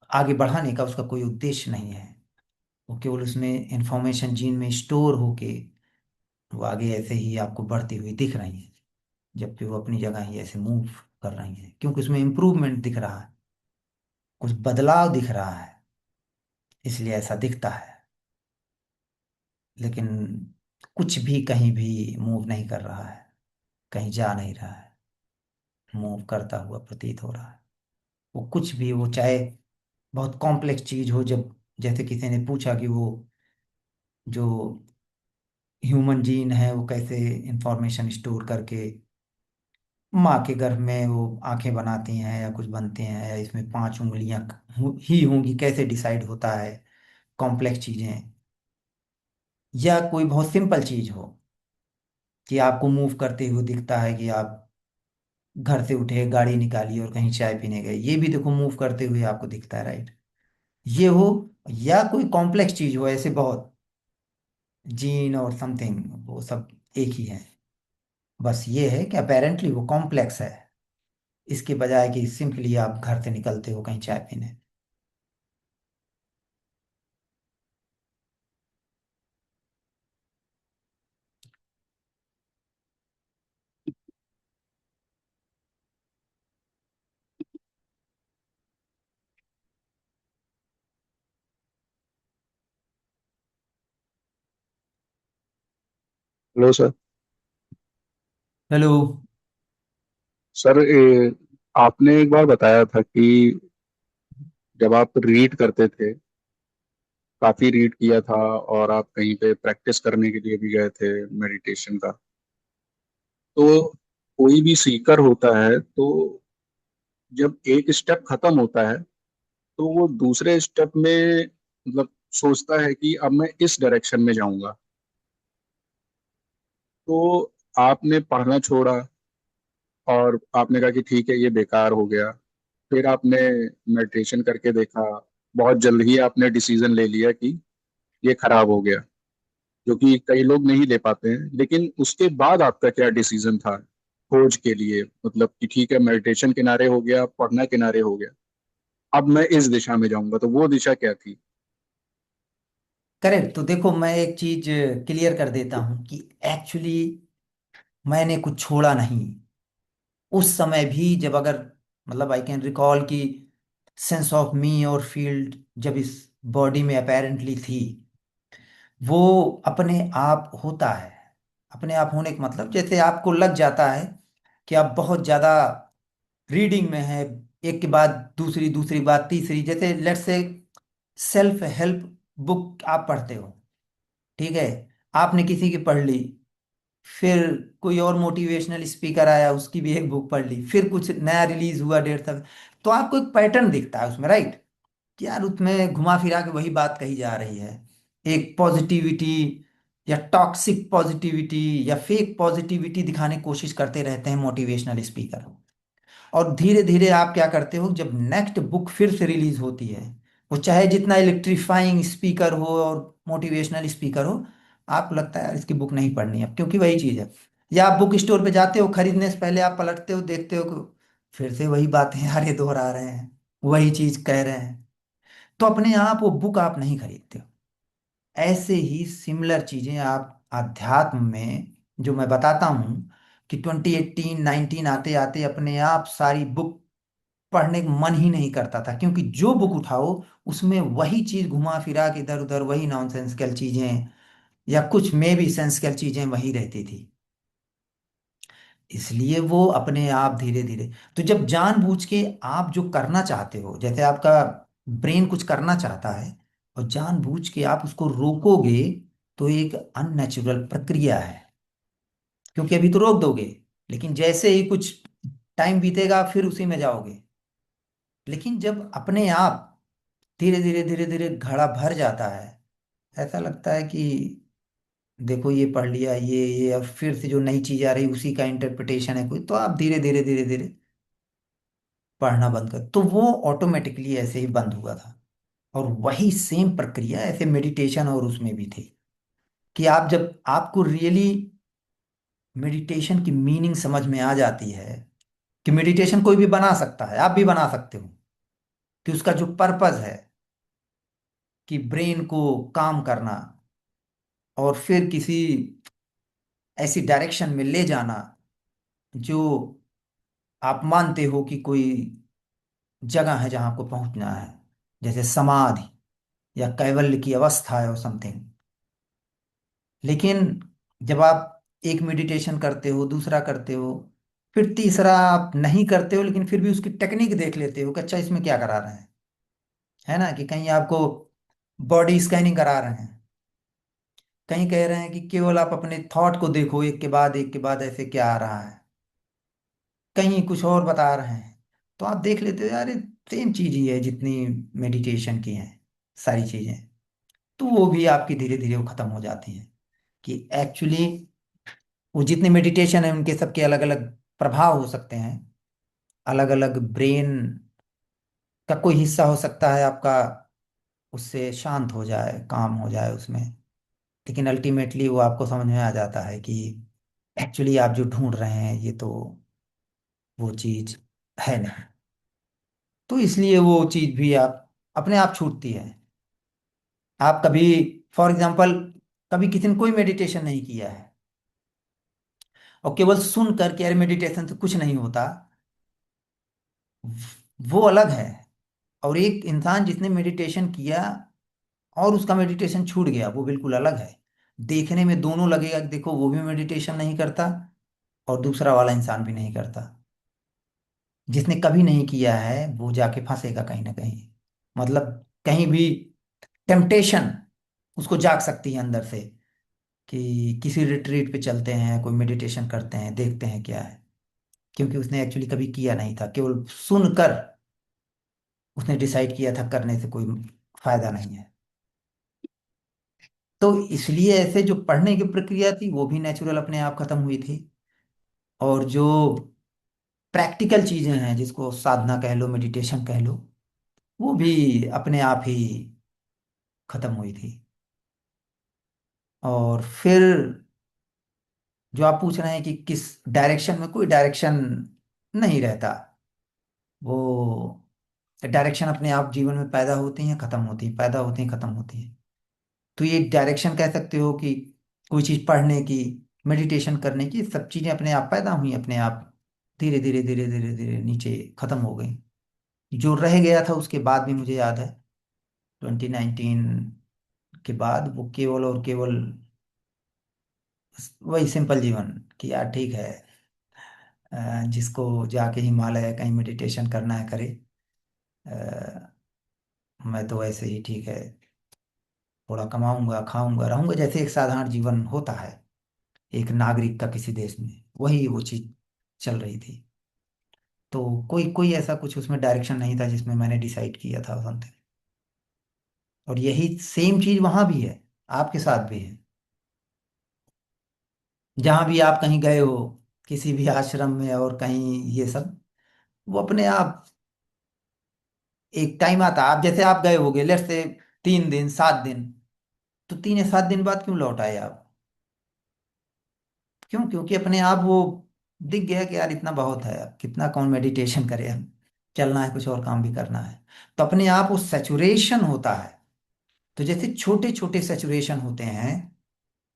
आगे बढ़ाने का उसका कोई उद्देश्य नहीं है। वो केवल उसमें इंफॉर्मेशन जीन में स्टोर होके वो आगे ऐसे ही आपको बढ़ती हुई दिख रही है, जबकि वो अपनी जगह ही ऐसे मूव कर रही है, क्योंकि उसमें इम्प्रूवमेंट दिख रहा है, कुछ बदलाव दिख रहा है, इसलिए ऐसा दिखता है। लेकिन कुछ भी कहीं भी मूव नहीं कर रहा है, कहीं जा नहीं रहा है, मूव करता हुआ प्रतीत हो रहा है। वो कुछ भी, वो चाहे बहुत कॉम्प्लेक्स चीज हो, जब जैसे किसी ने पूछा कि वो जो ह्यूमन जीन है वो कैसे इंफॉर्मेशन स्टोर करके माँ के गर्भ में वो आंखें बनाती हैं या कुछ बनते हैं, या इसमें पांच उंगलियां ही होंगी, कैसे डिसाइड होता है, कॉम्प्लेक्स चीजें, या कोई बहुत सिंपल चीज हो कि आपको मूव करते हुए दिखता है कि आप घर से उठे, गाड़ी निकाली और कहीं चाय पीने गए, ये भी देखो मूव करते हुए आपको दिखता है, राइट। ये हो, या कोई कॉम्प्लेक्स चीज हो, ऐसे बहुत जीन और समथिंग, वो सब एक ही है। बस ये है कि अपेरेंटली वो कॉम्प्लेक्स है, इसके बजाय कि सिंपली आप घर से निकलते हो कहीं चाय पीने। Hello sir. हेलो। सर आपने एक बार बताया था कि जब आप रीड करते थे, काफी रीड किया था, और आप कहीं पे प्रैक्टिस करने के लिए भी गए थे मेडिटेशन का, तो कोई भी सीकर होता है तो जब एक स्टेप खत्म होता है तो वो दूसरे स्टेप में मतलब सोचता है कि अब मैं इस डायरेक्शन में जाऊंगा। तो आपने पढ़ना छोड़ा और आपने कहा कि ठीक है ये बेकार हो गया। फिर आपने मेडिटेशन करके देखा, बहुत जल्द ही आपने डिसीजन ले लिया कि ये खराब हो गया, जो कि कई लोग नहीं ले पाते हैं। लेकिन उसके बाद आपका क्या डिसीजन था खोज के लिए, मतलब कि ठीक है मेडिटेशन किनारे हो गया, पढ़ना किनारे हो गया, अब मैं इस दिशा में जाऊंगा, तो वो दिशा क्या थी? करेक्ट। तो देखो, मैं एक चीज क्लियर कर देता हूँ कि एक्चुअली मैंने कुछ छोड़ा नहीं। उस समय भी जब अगर मतलब आई कैन रिकॉल कि सेंस ऑफ मी और फील्ड जब इस बॉडी में अपेरेंटली थी, वो अपने आप होता है। अपने आप होने का मतलब जैसे आपको लग जाता है कि आप बहुत ज्यादा रीडिंग में है, एक के बाद दूसरी, दूसरी बात तीसरी, जैसे let's say self help book आप पढ़ते हो, ठीक है, आपने किसी की पढ़ ली, फिर कोई और मोटिवेशनल स्पीकर आया उसकी भी एक बुक पढ़ ली, फिर कुछ नया रिलीज हुआ 1.5 साल, तो आपको एक पैटर्न दिखता है उसमें, राइट? कि यार उसमें घुमा फिरा के वही बात कही जा रही है। एक पॉजिटिविटी या टॉक्सिक पॉजिटिविटी या फेक पॉजिटिविटी दिखाने की कोशिश करते रहते हैं मोटिवेशनल स्पीकर। और धीरे धीरे आप क्या करते हो, जब नेक्स्ट बुक फिर से रिलीज होती है, वो चाहे जितना इलेक्ट्रीफाइंग स्पीकर हो और मोटिवेशनल स्पीकर हो, आप लगता है यार इसकी बुक नहीं पढ़नी अब, क्योंकि वही चीज है। या आप बुक स्टोर पे जाते हो, खरीदने से पहले आप पलटते हो, देखते हो कि फिर से वही बातें यार ये दोहरा रहे हैं, वही चीज कह रहे हैं, तो अपने आप वो बुक आप नहीं खरीदते हो। ऐसे ही सिमिलर चीजें आप अध्यात्म में, जो मैं बताता हूं कि 2018-19 आते आते अपने आप सारी बुक पढ़ने का मन ही नहीं करता था, क्योंकि जो बुक उठाओ उसमें वही चीज घुमा फिरा के इधर उधर, वही नॉनसेंसिकल चीजें या कुछ में भी सेंसिकल चीजें वही रहती थी। इसलिए वो अपने आप धीरे धीरे, तो जब जानबूझ के आप जो करना चाहते हो, जैसे आपका ब्रेन कुछ करना चाहता है और जानबूझ के आप उसको रोकोगे, तो एक अननेचुरल प्रक्रिया है, क्योंकि अभी तो रोक दोगे, लेकिन जैसे ही कुछ टाइम बीतेगा फिर उसी में जाओगे। लेकिन जब अपने आप धीरे धीरे धीरे धीरे घड़ा भर जाता है, ऐसा लगता है कि देखो ये पढ़ लिया, ये अब फिर से जो नई चीज आ रही उसी का इंटरप्रिटेशन है कोई, तो आप धीरे धीरे धीरे धीरे पढ़ना बंद कर, तो वो ऑटोमेटिकली ऐसे ही बंद हुआ था। और वही सेम प्रक्रिया ऐसे मेडिटेशन और उसमें भी थी, कि आप जब आपको रियली मेडिटेशन की मीनिंग समझ में आ जाती है, कि मेडिटेशन कोई भी बना सकता है, आप भी बना सकते हो, कि उसका जो पर्पस है कि ब्रेन को काम करना और फिर किसी ऐसी डायरेक्शन में ले जाना जो आप मानते हो कि कोई जगह है जहां आपको पहुंचना है, जैसे समाधि या कैवल्य की अवस्था है और समथिंग। लेकिन जब आप एक मेडिटेशन करते हो, दूसरा करते हो, फिर तीसरा आप नहीं करते हो, लेकिन फिर भी उसकी टेक्निक देख लेते हो कि अच्छा इसमें क्या करा रहे हैं, है ना, कि कहीं आपको बॉडी स्कैनिंग करा रहे हैं, कहीं कह रहे हैं कि केवल आप अपने थॉट को देखो, एक के बाद ऐसे क्या आ रहा है, कहीं कुछ और बता रहे हैं, तो आप देख लेते हो यार ये सेम चीज ही है जितनी मेडिटेशन की है सारी चीजें। तो वो भी आपकी धीरे धीरे वो खत्म हो जाती हैं, कि एक्चुअली वो जितने मेडिटेशन है उनके सबके अलग अलग प्रभाव हो सकते हैं, अलग अलग ब्रेन का कोई हिस्सा हो सकता है आपका उससे शांत हो जाए, काम हो जाए उसमें, लेकिन अल्टीमेटली वो आपको समझ में आ जाता है कि एक्चुअली आप जो ढूंढ रहे हैं ये तो वो चीज है नहीं। तो इसलिए वो चीज भी आप अपने आप छूटती है। आप कभी, फॉर एग्जाम्पल, कभी किसी ने कोई मेडिटेशन नहीं किया है और केवल सुन करके यार मेडिटेशन से कुछ नहीं होता, वो अलग है। और एक इंसान जिसने मेडिटेशन किया और उसका मेडिटेशन छूट गया, वो बिल्कुल अलग है। देखने में दोनों लगेगा कि देखो वो भी मेडिटेशन नहीं करता और दूसरा वाला इंसान भी नहीं करता। जिसने कभी नहीं किया है वो जाके फंसेगा कहीं ना कहीं, मतलब कहीं भी टेम्पटेशन उसको जाग सकती है अंदर से, कि किसी रिट्रीट पे चलते हैं, कोई मेडिटेशन करते हैं, देखते हैं क्या है, क्योंकि उसने एक्चुअली कभी किया नहीं था, केवल सुनकर उसने डिसाइड किया था करने से कोई फायदा नहीं है। तो इसलिए ऐसे जो पढ़ने की प्रक्रिया थी वो भी नेचुरल अपने आप खत्म हुई थी, और जो प्रैक्टिकल चीजें हैं जिसको साधना कह लो, मेडिटेशन कह लो, वो भी अपने आप ही खत्म हुई थी। और फिर जो आप पूछ रहे हैं कि किस डायरेक्शन में, कोई डायरेक्शन नहीं रहता, वो डायरेक्शन अपने आप जीवन में पैदा होती हैं खत्म होती हैं, पैदा होती हैं खत्म होती हैं। तो ये डायरेक्शन कह सकते हो कि कोई चीज पढ़ने की, मेडिटेशन करने की सब चीजें अपने आप पैदा हुई, अपने आप धीरे धीरे धीरे धीरे धीरे नीचे खत्म हो गई। जो रह गया था उसके बाद भी मुझे याद है, 2019 के बाद वो केवल और केवल वही सिंपल जीवन, कि यार ठीक है, जिसको जाके हिमालय कहीं मेडिटेशन करना है करे। अ, मैं तो वैसे ही ठीक है, थोड़ा कमाऊंगा खाऊंगा रहूंगा जैसे एक साधारण जीवन होता है एक नागरिक का किसी देश में, वही वो चीज चल रही थी। तो कोई कोई ऐसा कुछ उसमें डायरेक्शन नहीं था जिसमें मैंने डिसाइड किया था समथिंग। और यही सेम चीज वहां भी है, आपके साथ भी है। जहां भी आप कहीं गए हो, किसी भी आश्रम में और कहीं ये सब, वो अपने आप एक टाइम आता, आप जैसे आप गए होगे लेट्स से 3 दिन 7 दिन, तो 3 या 7 दिन बाद क्यों लौट आए आप? क्यों? क्योंकि अपने आप वो दिख गया कि यार इतना बहुत है, अब कितना कौन मेडिटेशन करे हम, चलना है कुछ और काम भी करना है। तो अपने आप वो सेचुरेशन होता है। तो जैसे छोटे छोटे सेचुरेशन होते हैं,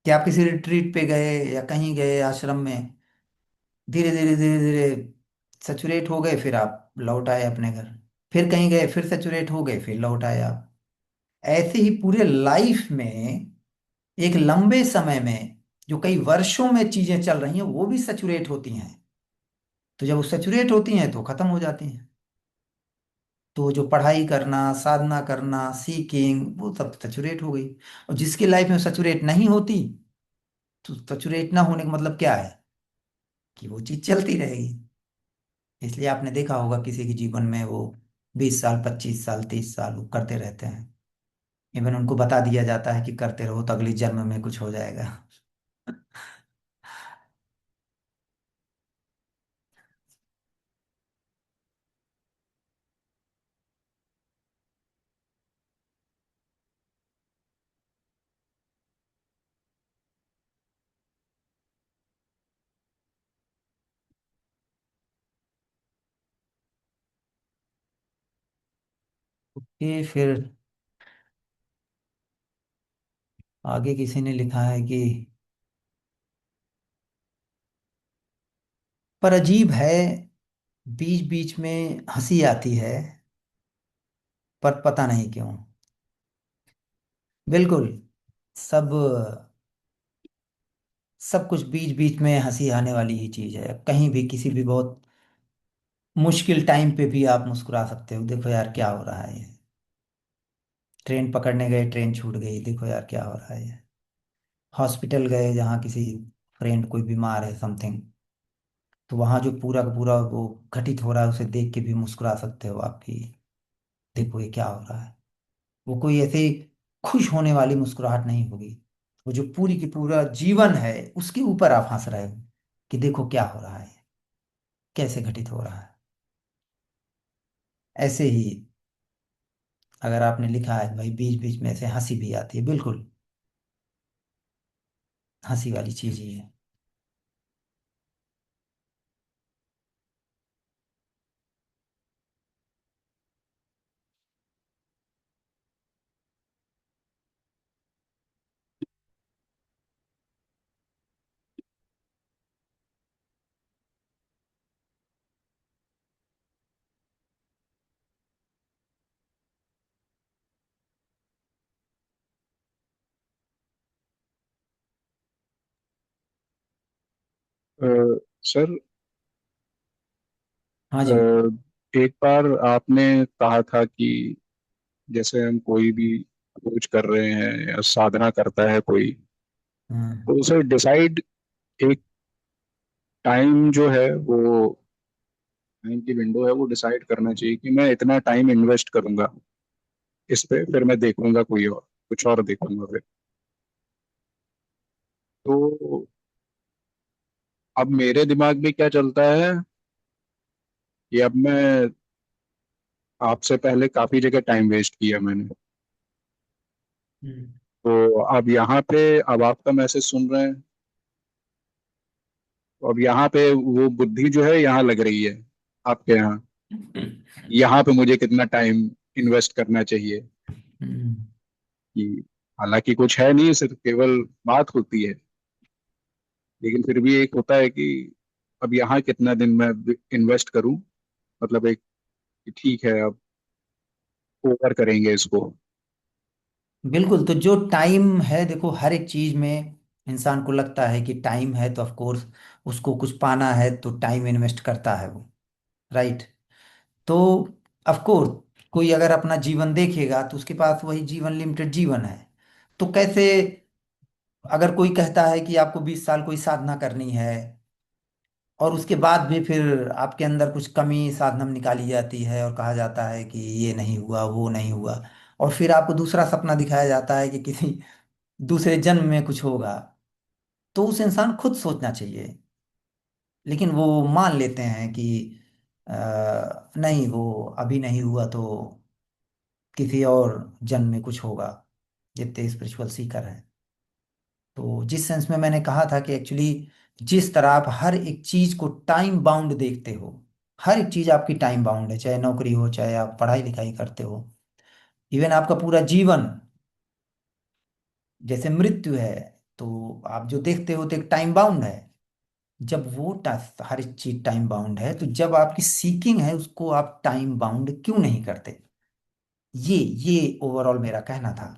कि आप किसी रिट्रीट पे गए या कहीं गए आश्रम में, धीरे धीरे धीरे धीरे सेचुरेट हो गए, फिर आप लौट आए अपने घर। फिर कहीं गए, फिर सेचुरेट हो गए, फिर लौट आए आप। ऐसे ही पूरे लाइफ में एक लंबे समय में जो कई वर्षों में चीजें चल रही हैं वो भी सेचुरेट होती हैं। तो जब वो सेचुरेट होती हैं तो खत्म हो जाती हैं। तो जो पढ़ाई करना, साधना करना, सीकिंग, वो सब सेचुरेट हो गई। और जिसकी लाइफ में सेचुरेट नहीं होती, तो सेचुरेट ना होने का मतलब क्या है? कि वो चीज चलती रहेगी। इसलिए आपने देखा होगा किसी के जीवन में वो 20 साल 25 साल 30 साल वो करते रहते हैं। इवन उनको बता दिया जाता है कि करते रहो तो अगले जन्म में कुछ हो जाएगा। ये फिर आगे किसी ने लिखा है कि पर अजीब है, बीच बीच में हंसी आती है, पर पता नहीं क्यों। बिल्कुल। सब सब कुछ बीच बीच में हंसी आने वाली ही चीज है। कहीं भी किसी भी बहुत मुश्किल टाइम पे भी आप मुस्कुरा सकते हो, देखो यार क्या हो रहा है ये। ट्रेन पकड़ने गए, ट्रेन छूट गई, देखो यार क्या हो रहा है ये। हॉस्पिटल गए जहाँ किसी फ्रेंड कोई बीमार है समथिंग, तो वहां जो पूरा का पूरा वो घटित हो रहा है उसे देख के भी मुस्कुरा सकते हो आपकी, देखो ये क्या हो रहा है। वो कोई ऐसे खुश होने वाली मुस्कुराहट नहीं होगी। वो जो पूरी की पूरा जीवन है उसके ऊपर आप हंस रहे हो, कि देखो क्या हो रहा है, कैसे घटित हो रहा है। ऐसे ही अगर आपने लिखा है भाई बीच बीच में ऐसे हंसी भी आती है, बिल्कुल हंसी वाली चीज ही है। अ, सर, हाँ अ, जी। एक बार आपने कहा था कि जैसे हम कोई भी खोज कर रहे हैं या साधना करता है कोई, हम्म। तो उसे डिसाइड, एक टाइम जो है वो, टाइम की विंडो है वो डिसाइड करना चाहिए कि मैं इतना टाइम इन्वेस्ट करूंगा इस पे, फिर मैं देखूंगा कोई और, कुछ और देखूंगा फिर। तो अब मेरे दिमाग में क्या चलता है कि अब मैं, आपसे पहले काफी जगह टाइम वेस्ट किया मैंने, हम्म। तो अब यहाँ पे, अब आपका मैसेज सुन रहे हैं, तो अब यहाँ पे वो बुद्धि जो है यहाँ लग रही है आपके यहाँ, यहाँ पे मुझे कितना टाइम इन्वेस्ट करना चाहिए। हम्म। कि हालांकि कुछ है नहीं, सिर्फ केवल बात होती है लेकिन फिर भी एक होता है कि अब यहाँ कितना दिन मैं इन्वेस्ट करूं, मतलब एक कि ठीक है अब ओवर करेंगे इसको। बिल्कुल। तो जो टाइम है, देखो हर एक चीज में इंसान को लगता है कि टाइम है, तो ऑफ कोर्स उसको कुछ पाना है तो टाइम इन्वेस्ट करता है वो। राइट। तो ऑफ कोर्स कोई अगर अपना जीवन देखेगा तो उसके पास वही जीवन, लिमिटेड जीवन है। तो कैसे, अगर कोई कहता है कि आपको 20 साल कोई साधना करनी है, और उसके बाद भी फिर आपके अंदर कुछ कमी साधना में निकाली जाती है और कहा जाता है कि ये नहीं हुआ, वो नहीं हुआ, और फिर आपको दूसरा सपना दिखाया जाता है कि किसी दूसरे जन्म में कुछ होगा, तो उस इंसान खुद सोचना चाहिए। लेकिन वो मान लेते हैं कि नहीं, वो अभी नहीं हुआ तो किसी और जन्म में कुछ होगा, जितने स्पिरिचुअल सीकर हैं। तो जिस सेंस में मैंने कहा था कि एक्चुअली जिस तरह आप हर एक चीज को टाइम बाउंड देखते हो, हर एक चीज आपकी टाइम बाउंड है, चाहे नौकरी हो, चाहे आप पढ़ाई लिखाई करते हो, इवन आपका पूरा जीवन जैसे मृत्यु है, तो आप जो देखते हो तो एक टाइम बाउंड है। जब वो हर एक चीज टाइम बाउंड है, तो जब आपकी सीकिंग है उसको आप टाइम बाउंड क्यों नहीं करते? ये ओवरऑल मेरा कहना था।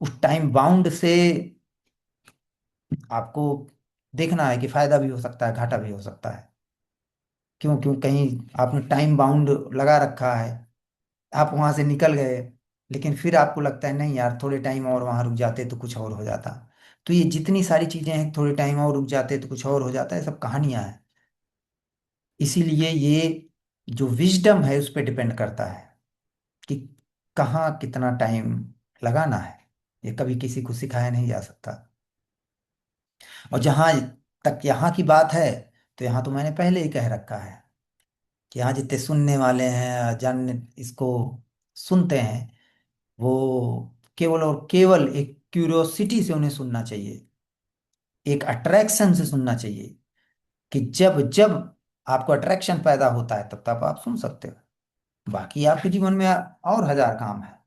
उस टाइम बाउंड से आपको देखना है कि फायदा भी हो सकता है, घाटा भी हो सकता है। क्यों क्यों कहीं आपने टाइम बाउंड लगा रखा है, आप वहां से निकल गए, लेकिन फिर आपको लगता है नहीं यार, थोड़े टाइम और वहां रुक जाते तो कुछ और हो जाता। तो ये जितनी सारी चीजें हैं, थोड़े टाइम और रुक जाते तो कुछ और हो जाता है, सब कहानियां हैं। इसीलिए ये जो विजडम है उस पर डिपेंड करता है कि कहाँ कितना टाइम लगाना है। ये कभी किसी को सिखाया नहीं जा सकता। और जहां तक यहाँ की बात है, तो यहाँ तो मैंने पहले ही कह रखा है कि यहाँ जितने सुनने वाले हैं, जानने इसको सुनते हैं, वो केवल और केवल एक क्यूरियोसिटी से उन्हें सुनना चाहिए, एक अट्रैक्शन से सुनना चाहिए। कि जब जब आपको अट्रैक्शन पैदा होता है तब तब आप सुन सकते हो। बाकी आपके जीवन में और हजार काम है,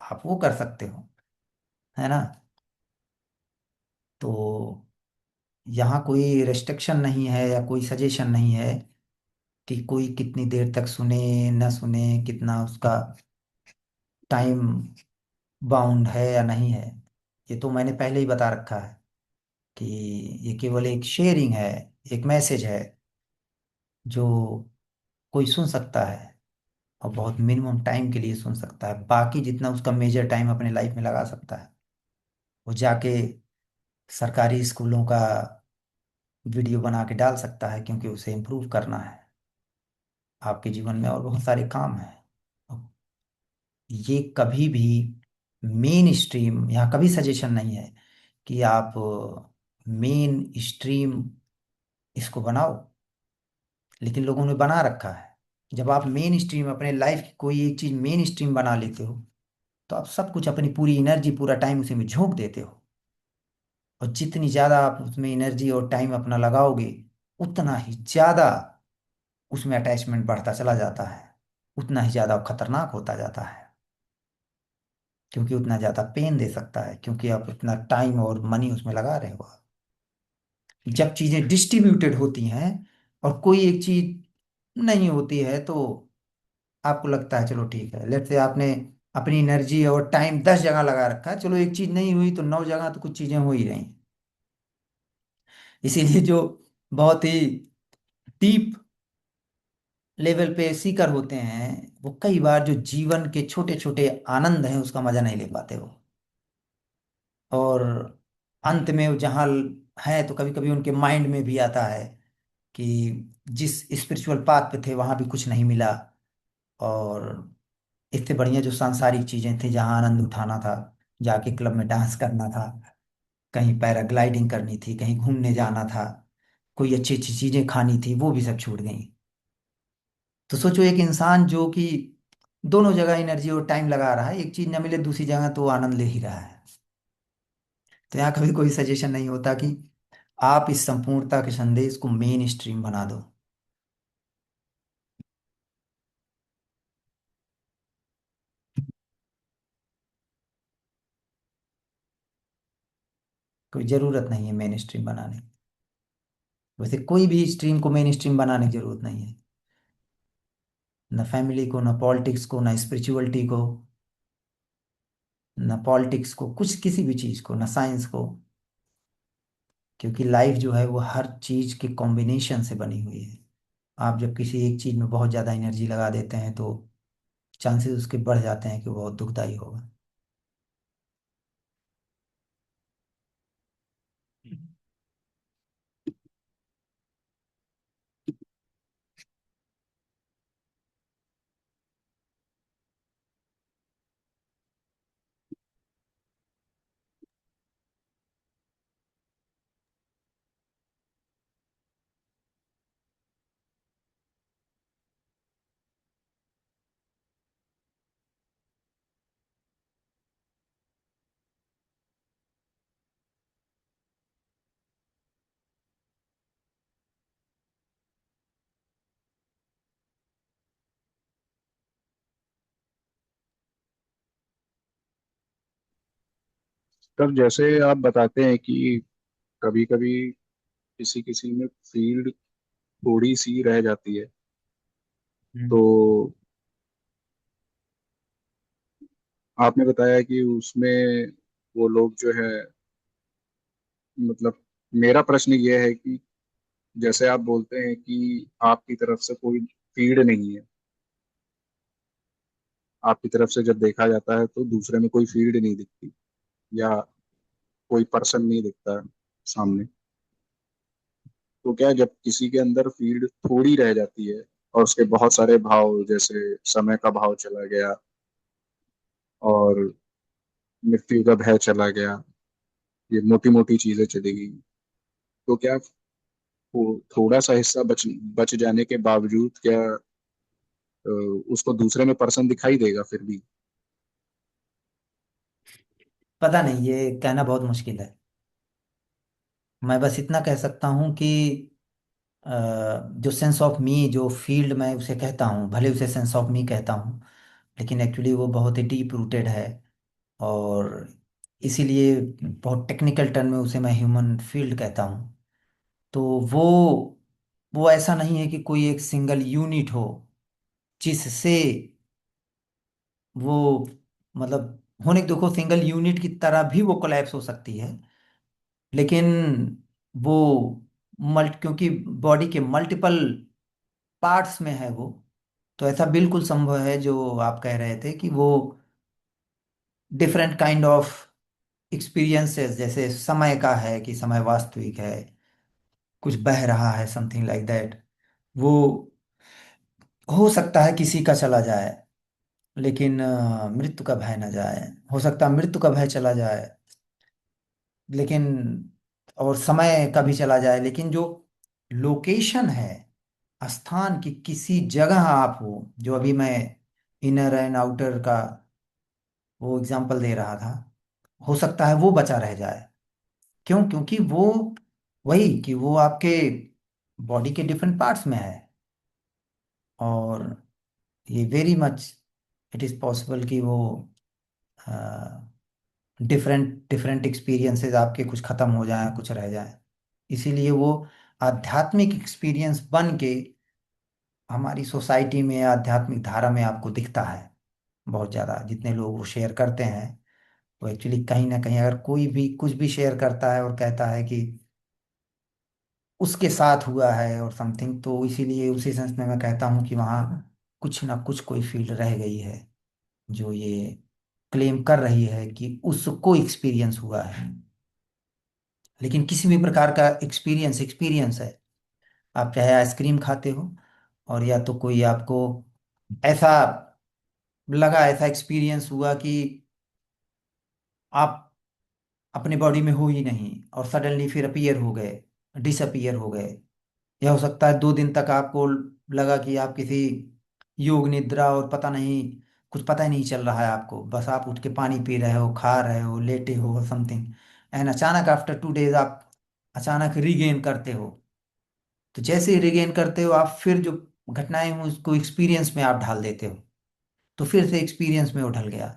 आप वो कर सकते हो, है ना? तो यहाँ कोई रेस्ट्रिक्शन नहीं है या कोई सजेशन नहीं है कि कोई कितनी देर तक सुने न सुने, कितना उसका टाइम बाउंड है या नहीं है। ये तो मैंने पहले ही बता रखा है कि ये केवल एक शेयरिंग है, एक मैसेज है जो कोई सुन सकता है, और बहुत मिनिमम टाइम के लिए सुन सकता है। बाकी जितना उसका मेजर टाइम अपने लाइफ में लगा सकता है, वो जाके सरकारी स्कूलों का वीडियो बना के डाल सकता है, क्योंकि उसे इम्प्रूव करना है। आपके जीवन में और बहुत सारे काम हैं। ये कभी भी मेन स्ट्रीम, यहाँ कभी सजेशन नहीं है कि आप मेन स्ट्रीम इसको बनाओ, लेकिन लोगों ने बना रखा है। जब आप मेन स्ट्रीम अपने लाइफ की कोई एक चीज मेन स्ट्रीम बना लेते हो, तो आप सब कुछ, अपनी पूरी एनर्जी, पूरा टाइम उसी में झोंक देते हो। और जितनी ज्यादा आप उसमें एनर्जी और टाइम अपना लगाओगे, उतना ही ज्यादा उसमें अटैचमेंट बढ़ता चला जाता है, उतना ही ज्यादा वो खतरनाक होता जाता है। क्योंकि उतना ज्यादा पेन दे सकता है, क्योंकि आप इतना टाइम और मनी उसमें लगा रहे हो। जब चीजें डिस्ट्रीब्यूटेड होती हैं और कोई एक चीज नहीं होती है, तो आपको लगता है चलो ठीक है, लेट्स से आपने अपनी एनर्जी और टाइम 10 जगह लगा रखा है, चलो एक चीज नहीं हुई तो 9 जगह तो कुछ चीजें हो ही रही। इसीलिए जो बहुत ही डीप लेवल पे सीकर होते हैं, वो कई बार जो जीवन के छोटे छोटे आनंद हैं उसका मजा नहीं ले पाते वो। और अंत में वो जहाँ है, तो कभी कभी उनके माइंड में भी आता है कि जिस स्पिरिचुअल पाथ पे थे वहां भी कुछ नहीं मिला, और इससे बढ़िया जो सांसारिक चीजें थी, जहाँ आनंद उठाना था, जाके क्लब में डांस करना था, कहीं पैराग्लाइडिंग करनी थी, कहीं घूमने जाना था, कोई अच्छी अच्छी चीजें खानी थी, वो भी सब छूट गई। तो सोचो एक इंसान जो कि दोनों जगह एनर्जी और टाइम लगा रहा है, एक चीज न मिले दूसरी जगह तो वो आनंद ले ही रहा है। तो यहाँ कभी कोई सजेशन नहीं होता कि आप इस संपूर्णता के संदेश को मेन स्ट्रीम बना दो। कोई जरूरत नहीं है मेन स्ट्रीम बनाने की। वैसे कोई भी स्ट्रीम को मेन स्ट्रीम बनाने की जरूरत नहीं है, ना फैमिली को, ना पॉलिटिक्स को, ना स्पिरिचुअलिटी को, ना पॉलिटिक्स को, कुछ किसी भी चीज को, ना साइंस को। क्योंकि लाइफ जो है वो हर चीज के कॉम्बिनेशन से बनी हुई है। आप जब किसी एक चीज में बहुत ज्यादा एनर्जी लगा देते हैं तो चांसेस उसके बढ़ जाते हैं कि वो बहुत दुखदाई होगा। तब जैसे आप बताते हैं कि कभी कभी किसी किसी में फील्ड थोड़ी सी रह जाती है, हम्म। तो आपने बताया कि उसमें वो लोग जो है, मतलब मेरा प्रश्न ये है कि जैसे आप बोलते हैं कि आपकी तरफ से कोई फीड नहीं है, आपकी तरफ से जब देखा जाता है तो दूसरे में कोई फीड नहीं दिखती, या कोई पर्सन नहीं दिखता सामने, तो क्या जब किसी के अंदर फीड थोड़ी रह जाती है और उसके बहुत सारे भाव, जैसे समय का भाव चला गया और मृत्यु का भय चला गया, ये मोटी मोटी चीजें चली गई, तो क्या वो थोड़ा सा हिस्सा बच बच जाने के बावजूद क्या अ, उसको दूसरे में पर्सन दिखाई देगा फिर भी? पता नहीं, ये कहना बहुत मुश्किल है। मैं बस इतना कह सकता हूँ कि अ, जो सेंस ऑफ मी, जो फील्ड मैं उसे कहता हूँ, भले उसे सेंस ऑफ मी कहता हूँ, लेकिन एक्चुअली वो बहुत ही डीप रूटेड है। और इसीलिए बहुत टेक्निकल टर्म में उसे मैं ह्यूमन फील्ड कहता हूँ। तो वो ऐसा नहीं है कि कोई एक सिंगल यूनिट हो जिससे वो, मतलब होने को देखो सिंगल यूनिट की तरह भी वो कोलैप्स हो सकती है, लेकिन वो क्योंकि बॉडी के मल्टीपल पार्ट्स में है वो, तो ऐसा बिल्कुल संभव है जो आप कह रहे थे कि वो डिफरेंट काइंड ऑफ एक्सपीरियंसेस, जैसे समय का है कि समय वास्तविक है, कुछ बह रहा है, समथिंग लाइक दैट, वो हो सकता है किसी का चला जाए, लेकिन मृत्यु का भय न जाए। हो सकता है मृत्यु का भय चला जाए, लेकिन और समय का भी चला जाए, लेकिन जो लोकेशन है, स्थान की किसी जगह आप हो, जो अभी मैं इनर एंड आउटर का वो एग्जांपल दे रहा था, हो सकता है वो बचा रह जाए। क्यों? क्योंकि वो वही कि वो आपके बॉडी के डिफरेंट पार्ट्स में है। और ये very much it is possible कि वो डिफरेंट डिफरेंट एक्सपीरियंसेस आपके कुछ खत्म हो जाएं, कुछ रह जाएं। इसीलिए वो आध्यात्मिक एक्सपीरियंस बन के हमारी सोसाइटी में, आध्यात्मिक धारा में आपको दिखता है बहुत ज़्यादा। जितने लोग वो शेयर करते हैं, वो एक्चुअली कहीं ना कहीं, अगर कोई भी कुछ भी शेयर करता है और कहता है कि उसके साथ हुआ है और समथिंग, तो इसीलिए उसी सेंस में मैं कहता हूँ कि वहाँ कुछ ना कुछ कोई फील्ड रह गई है जो ये क्लेम कर रही है कि उसको एक्सपीरियंस हुआ है। लेकिन किसी भी प्रकार का एक्सपीरियंस एक्सपीरियंस है। आप चाहे आइसक्रीम खाते हो, और या तो कोई आपको ऐसा लगा, ऐसा एक्सपीरियंस हुआ कि आप अपने बॉडी में हो ही नहीं, और सडनली फिर अपीयर हो गए, डिसअपीयर हो गए। या हो सकता है 2 दिन तक आपको लगा कि आप किसी योग निद्रा, और पता नहीं, कुछ पता ही नहीं चल रहा है आपको, बस आप उठ के पानी पी रहे हो, खा रहे हो, लेटे हो, समथिंग, एंड अचानक आफ्टर 2 डेज आप अचानक रिगेन करते हो। तो जैसे ही रिगेन करते हो, आप फिर जो घटनाएं हुई उसको एक्सपीरियंस में आप ढाल देते हो, तो फिर से एक्सपीरियंस में उठल गया।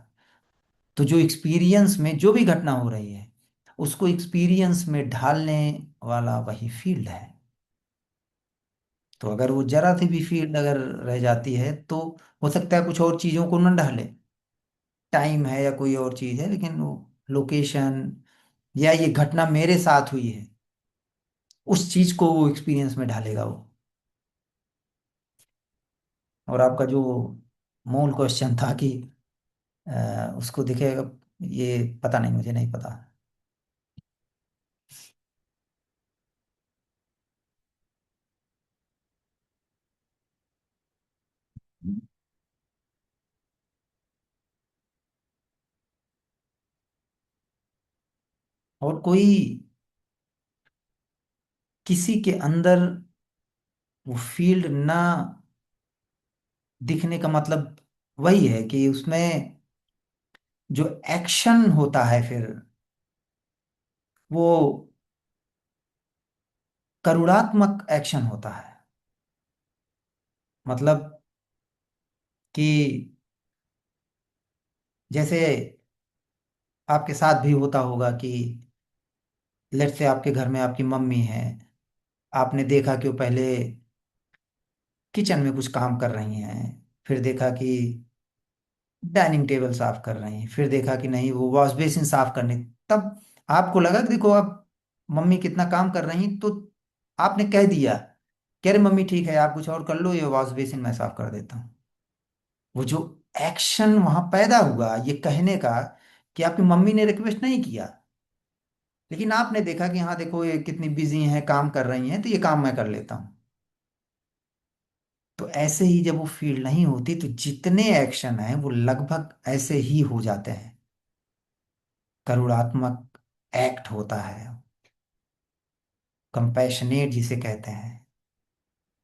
तो जो एक्सपीरियंस में जो भी घटना हो रही है, उसको एक्सपीरियंस में ढालने वाला वही फील्ड है। तो अगर वो जरा सी भी फील्ड अगर रह जाती है तो हो सकता है कुछ और चीजों को न ढाले, टाइम है या कोई और चीज है, लेकिन वो लोकेशन या ये घटना मेरे साथ हुई है, उस चीज को वो एक्सपीरियंस में ढालेगा वो। और आपका जो मूल क्वेश्चन था कि उसको दिखेगा, ये पता नहीं, मुझे नहीं पता। और कोई किसी के अंदर वो फील्ड ना दिखने का मतलब वही है कि उसमें जो एक्शन होता है फिर वो करुणात्मक एक्शन होता है। मतलब कि जैसे आपके साथ भी होता होगा कि लेट से आपके घर में आपकी मम्मी है, आपने देखा कि वो पहले किचन में कुछ काम कर रही हैं, फिर देखा कि डाइनिंग टेबल साफ कर रही हैं, फिर देखा कि नहीं वो वॉश बेसिन साफ करने, तब आपको लगा कि देखो आप मम्मी कितना काम कर रही हैं, तो आपने कह दिया कि अरे मम्मी ठीक है आप कुछ और कर लो, ये वॉश बेसिन मैं साफ कर देता हूँ। वो जो एक्शन वहां पैदा हुआ ये कहने का कि आपकी मम्मी ने रिक्वेस्ट नहीं किया, लेकिन आपने देखा कि हाँ देखो ये कितनी बिजी हैं काम कर रही हैं तो ये काम मैं कर लेता हूँ। तो ऐसे ही जब वो फील्ड नहीं होती तो जितने एक्शन हैं वो लगभग ऐसे ही हो जाते हैं, करुणात्मक एक्ट होता है, कंपैशनेट जिसे कहते हैं,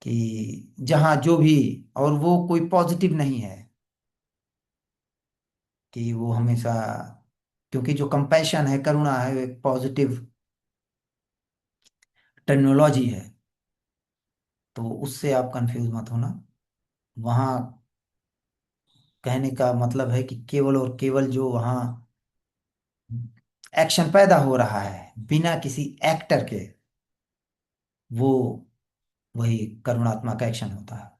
कि जहाँ जो भी, और वो कोई पॉजिटिव नहीं है कि वो हमेशा, क्योंकि जो कंपैशन है, करुणा है, वो एक पॉजिटिव टेक्नोलॉजी है, तो उससे आप कंफ्यूज मत होना। वहाँ कहने का मतलब है कि केवल और केवल जो वहाँ एक्शन पैदा हो रहा है बिना किसी एक्टर के, वो वही करुणात्मक एक्शन होता है।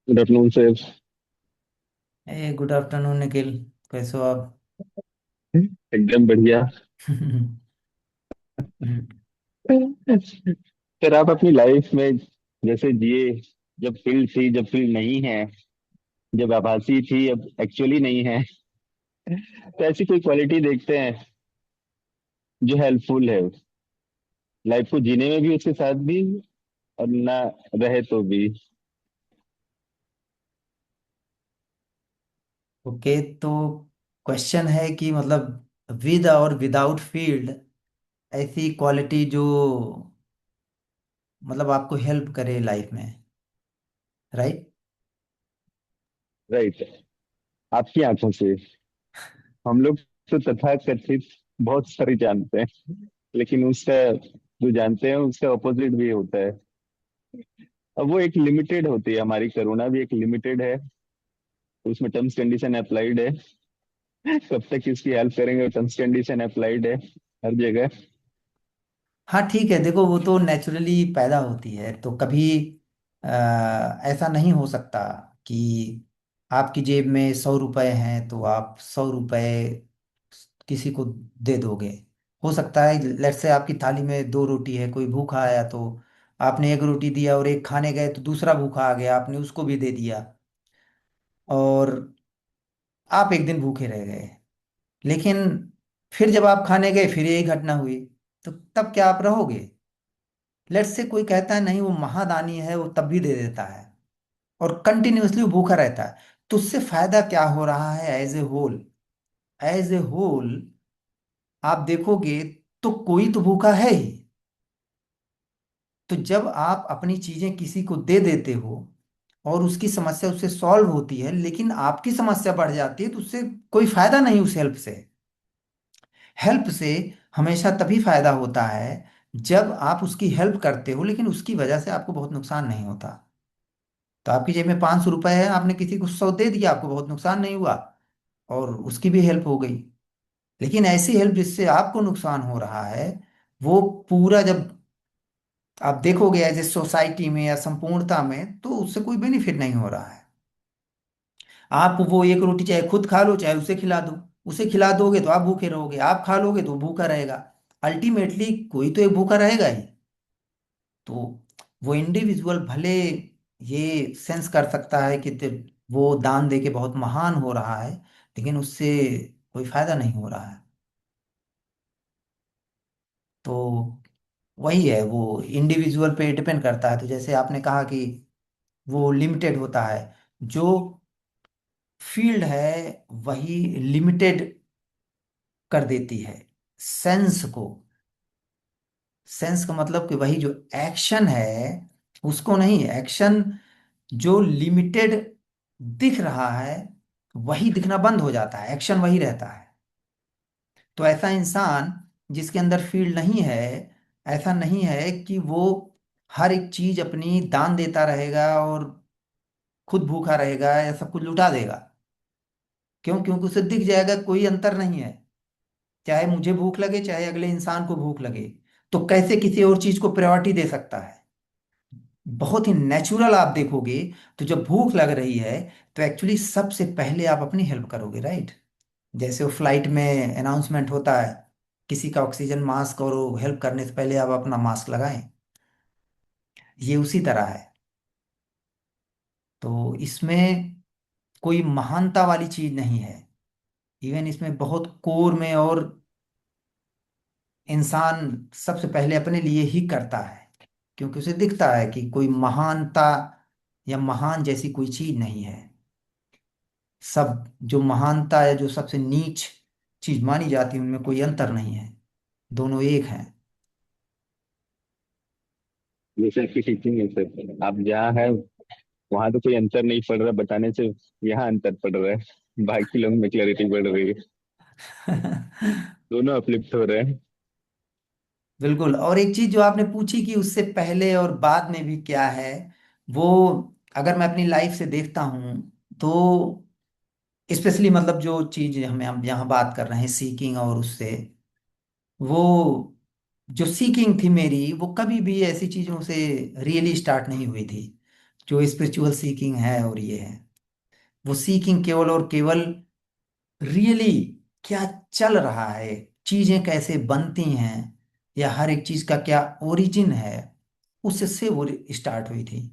Good afternoon sir. A good afternoon Nikhil, कैसे हो आप? एकदम बढ़िया। सर आप अपनी लाइफ में जैसे जिए, जब फील्ड थी जब फील्ड नहीं है, जब आभासी थी अब एक्चुअली नहीं है, तो ऐसी कोई क्वालिटी देखते हैं जो हेल्पफुल है लाइफ को जीने में भी, उसके साथ भी, और ना रहे तो भी। ओके, तो क्वेश्चन है कि मतलब विद और विदाउट फील्ड ऐसी क्वालिटी जो मतलब आपको हेल्प करे लाइफ में, राइट। राइट। आपकी आंखों से हम लोग तो तथाकथित बहुत सारी जानते हैं, लेकिन उसका जो जानते हैं उसका ऑपोजिट भी होता है। अब वो एक लिमिटेड होती है, हमारी करुणा भी एक लिमिटेड है, उसमें टर्म्स कंडीशन अप्लाइड है। कब तक इसकी हेल्प करेंगे, टर्म्स कंडीशन अप्लाइड है हर जगह। हाँ ठीक है, देखो वो तो नेचुरली पैदा होती है, तो कभी ऐसा नहीं हो सकता कि आपकी जेब में 100 रुपए हैं तो आप 100 रुपए किसी को दे दोगे। हो सकता है लेट से आपकी थाली में 2 रोटी है, कोई भूखा आया तो आपने एक रोटी दिया, और एक खाने गए तो दूसरा भूखा आ गया, आपने उसको भी दे दिया, और आप एक दिन भूखे रह गए। लेकिन फिर जब आप खाने गए फिर यही घटना हुई, तो तब क्या आप रहोगे? लेट से कोई कहता है नहीं वो महादानी है, वो तब भी दे देता है, और कंटिन्यूअसली वो भूखा रहता है, तो उससे फायदा क्या हो रहा है? As a whole, as a whole आप देखोगे तो कोई तो भूखा है ही। तो जब आप अपनी चीजें किसी को दे देते हो और उसकी समस्या उससे सॉल्व होती है, लेकिन आपकी समस्या बढ़ जाती है, तो उससे कोई फायदा नहीं उस हेल्प से। हेल्प से हमेशा तभी फायदा होता है जब आप उसकी हेल्प करते हो, लेकिन उसकी वजह से आपको बहुत नुकसान नहीं होता। तो आपकी जेब में 500 रुपए है, आपने किसी को 100 दे दिया, आपको बहुत नुकसान नहीं हुआ, और उसकी भी हेल्प हो गई। लेकिन ऐसी हेल्प जिससे आपको नुकसान हो रहा है, वो पूरा जब आप देखोगे एज ए सोसाइटी में या संपूर्णता में, तो उससे कोई बेनिफिट नहीं हो रहा है। आप वो एक रोटी चाहे खुद खा लो चाहे उसे खिला दो, उसे खिला दोगे तो आप भूखे रहोगे, आप खा लोगे तो वो भूखा रहेगा। अल्टीमेटली कोई तो एक भूखा रहेगा ही। तो वो इंडिविजुअल भले ये सेंस कर सकता है कि वो दान दे के बहुत महान हो रहा है, लेकिन उससे कोई फायदा नहीं हो रहा है। तो वही है, वो इंडिविजुअल पे डिपेंड करता है। तो जैसे आपने कहा कि वो लिमिटेड होता है, जो फील्ड है वही लिमिटेड कर देती है सेंस को। सेंस का मतलब कि वही जो एक्शन है उसको नहीं, एक्शन जो लिमिटेड दिख रहा है वही दिखना बंद हो जाता है, एक्शन वही रहता है। तो ऐसा इंसान जिसके अंदर फील्ड नहीं है, ऐसा नहीं है कि वो हर एक चीज अपनी दान देता रहेगा और खुद भूखा रहेगा या सब कुछ लुटा देगा। क्यों? क्योंकि उसे दिख जाएगा कोई अंतर नहीं है, चाहे मुझे भूख लगे चाहे अगले इंसान को भूख लगे, तो कैसे किसी और चीज को प्रायोरिटी दे सकता है? बहुत ही नेचुरल आप देखोगे। तो जब भूख लग रही है तो एक्चुअली सबसे पहले आप अपनी हेल्प करोगे, राइट। जैसे वो फ्लाइट में अनाउंसमेंट होता है किसी का ऑक्सीजन मास्क, और वो हेल्प करने से पहले आप अपना मास्क लगाएं, ये उसी तरह है। तो इसमें कोई महानता वाली चीज नहीं है, इवन इसमें बहुत कोर में, और इंसान सबसे पहले अपने लिए ही करता है, क्योंकि उसे दिखता है कि कोई महानता या महान जैसी कोई चीज नहीं है। सब जो महानता या जो सबसे नीच चीज मानी जाती है उनमें कोई अंतर नहीं है, दोनों एक हैं। जैसे आपकी टीचिंग है सर, आप जहाँ है वहां तो कोई अंतर नहीं पड़ रहा बताने से, यहाँ अंतर पड़ रहा है, बाकी लोग में क्लैरिटी बढ़ रही है, दोनों अपलिफ्ट हो रहे हैं। बिल्कुल। और एक चीज जो आपने पूछी कि उससे पहले और बाद में भी क्या है, वो अगर मैं अपनी लाइफ से देखता हूँ तो स्पेशली मतलब जो चीज हम यहाँ बात कर रहे हैं सीकिंग, और उससे वो जो सीकिंग थी मेरी, वो कभी भी ऐसी चीजों से रियली स्टार्ट नहीं हुई थी जो स्पिरिचुअल सीकिंग है और ये है। वो सीकिंग केवल और केवल रियली क्या चल रहा है, चीजें कैसे बनती हैं, या हर एक चीज का क्या ओरिजिन है, उससे वो स्टार्ट हुई थी।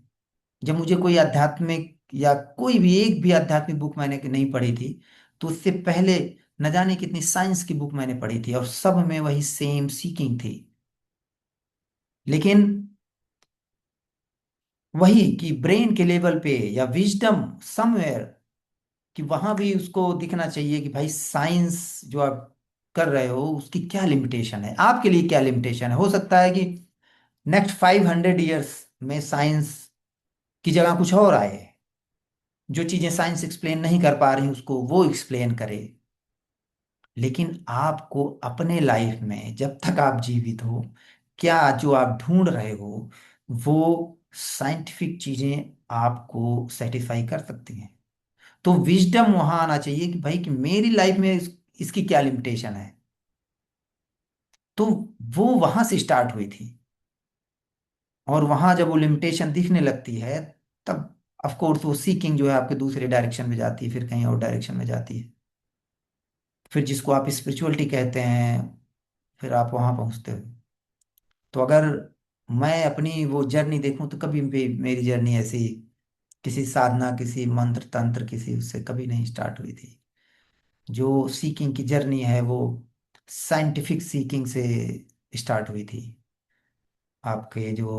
जब मुझे कोई आध्यात्मिक या कोई भी एक भी आध्यात्मिक बुक मैंने नहीं पढ़ी थी, तो उससे पहले न जाने कितनी साइंस की बुक मैंने पढ़ी थी, और सब में वही सेम सीकिंग थी। लेकिन वही कि ब्रेन के लेवल पे या विजडम समवेयर, कि वहां भी उसको दिखना चाहिए कि भाई साइंस जो आप कर रहे हो उसकी क्या लिमिटेशन है, आपके लिए क्या लिमिटेशन है। हो सकता है कि नेक्स्ट 500 ईयर्स में साइंस की जगह कुछ और आए, जो चीजें साइंस एक्सप्लेन नहीं कर पा रही उसको वो एक्सप्लेन करे। लेकिन आपको अपने लाइफ में जब तक आप जीवित हो, क्या जो आप ढूंढ रहे हो वो साइंटिफिक चीजें आपको सेटिस्फाई कर सकती हैं? तो विजडम वहां आना चाहिए कि भाई कि मेरी लाइफ में इसकी क्या लिमिटेशन है। तो वो वहां से स्टार्ट हुई थी। और वहां जब वो लिमिटेशन दिखने लगती है, तब ऑफ कोर्स वो सीकिंग जो है आपके दूसरे डायरेक्शन में जाती है, फिर कहीं और डायरेक्शन में जाती है। फिर जिसको आप स्पिरिचुअलिटी कहते हैं, फिर आप वहां पहुंचते हो। तो अगर मैं अपनी वो जर्नी देखूं तो कभी भी मेरी जर्नी ऐसी किसी साधना, किसी मंत्र तंत्र, किसी उससे कभी नहीं स्टार्ट हुई थी। जो सीकिंग की जर्नी है वो साइंटिफिक सीकिंग से स्टार्ट हुई थी। आपके जो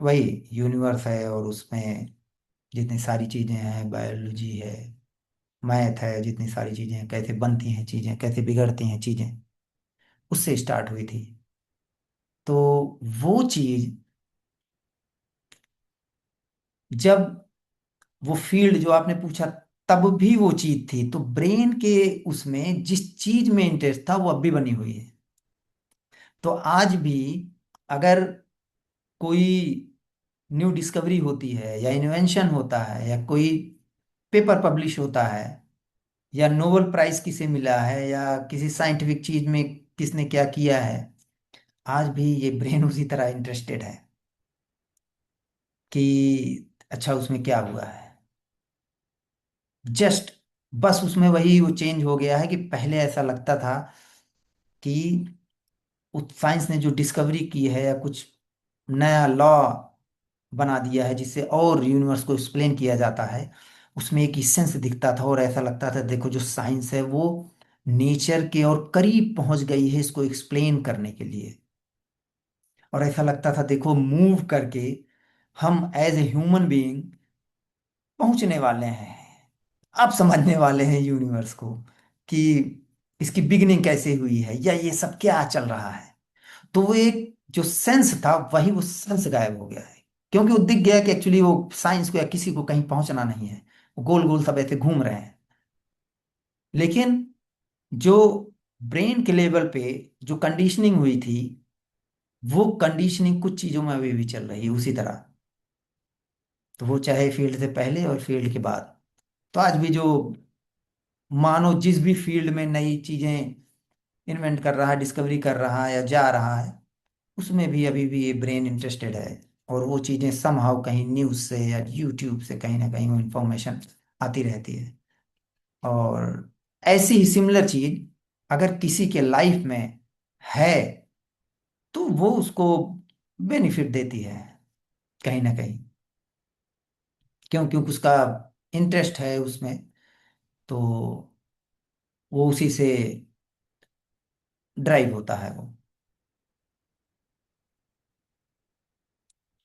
वही यूनिवर्स है और उसमें जितनी सारी चीजें हैं, बायोलॉजी है, मैथ है, जितनी सारी चीजें हैं, कैसे बनती हैं चीजें, कैसे बिगड़ती हैं चीजें, उससे स्टार्ट हुई थी। तो वो चीज जब वो फील्ड जो आपने पूछा, तब भी वो चीज थी, तो ब्रेन के उसमें जिस चीज में इंटरेस्ट था वो अब भी बनी हुई है। तो आज भी अगर कोई न्यू डिस्कवरी होती है या इन्वेंशन होता है या कोई पेपर पब्लिश होता है या नोबेल प्राइज किसे मिला है या किसी साइंटिफिक चीज में किसने क्या किया है, आज भी ये ब्रेन उसी तरह इंटरेस्टेड है कि अच्छा उसमें क्या हुआ है। जस्ट बस उसमें वही वो चेंज हो गया है कि पहले ऐसा लगता था कि उस साइंस ने जो डिस्कवरी की है या कुछ नया लॉ बना दिया है जिससे और यूनिवर्स को एक्सप्लेन किया जाता है, उसमें एक इसेंस दिखता था और ऐसा लगता था देखो जो साइंस है वो नेचर के और करीब पहुंच गई है इसको एक्सप्लेन करने के लिए। और ऐसा लगता था देखो मूव करके हम एज ए ह्यूमन बीइंग पहुंचने वाले हैं, आप समझने वाले हैं यूनिवर्स को कि इसकी बिगिनिंग कैसे हुई है या ये सब क्या चल रहा है। तो वो एक जो सेंस था वही वो सेंस गायब हो गया है, क्योंकि वो दिख गया कि एक्चुअली वो साइंस को या किसी को कहीं पहुंचना नहीं है, वो गोल गोल सब ऐसे घूम रहे हैं। लेकिन जो ब्रेन के लेवल पे जो कंडीशनिंग हुई थी, वो कंडीशनिंग कुछ चीजों में अभी भी चल रही है उसी तरह। तो वो चाहे फील्ड से पहले और फील्ड के बाद। तो आज भी जो मानो जिस भी फील्ड में नई चीजें इन्वेंट कर रहा है, डिस्कवरी कर रहा है या जा रहा है, उसमें भी अभी भी ये ब्रेन इंटरेस्टेड है। और वो चीजें समहाउ कहीं न्यूज से या यूट्यूब से कहीं ना कहीं वो इंफॉर्मेशन आती रहती है। और ऐसी ही सिमिलर चीज अगर किसी के लाइफ में है तो वो उसको बेनिफिट देती है कहीं ना कहीं, क्यों? क्योंकि उसका इंटरेस्ट है उसमें, तो वो उसी से ड्राइव होता है वो।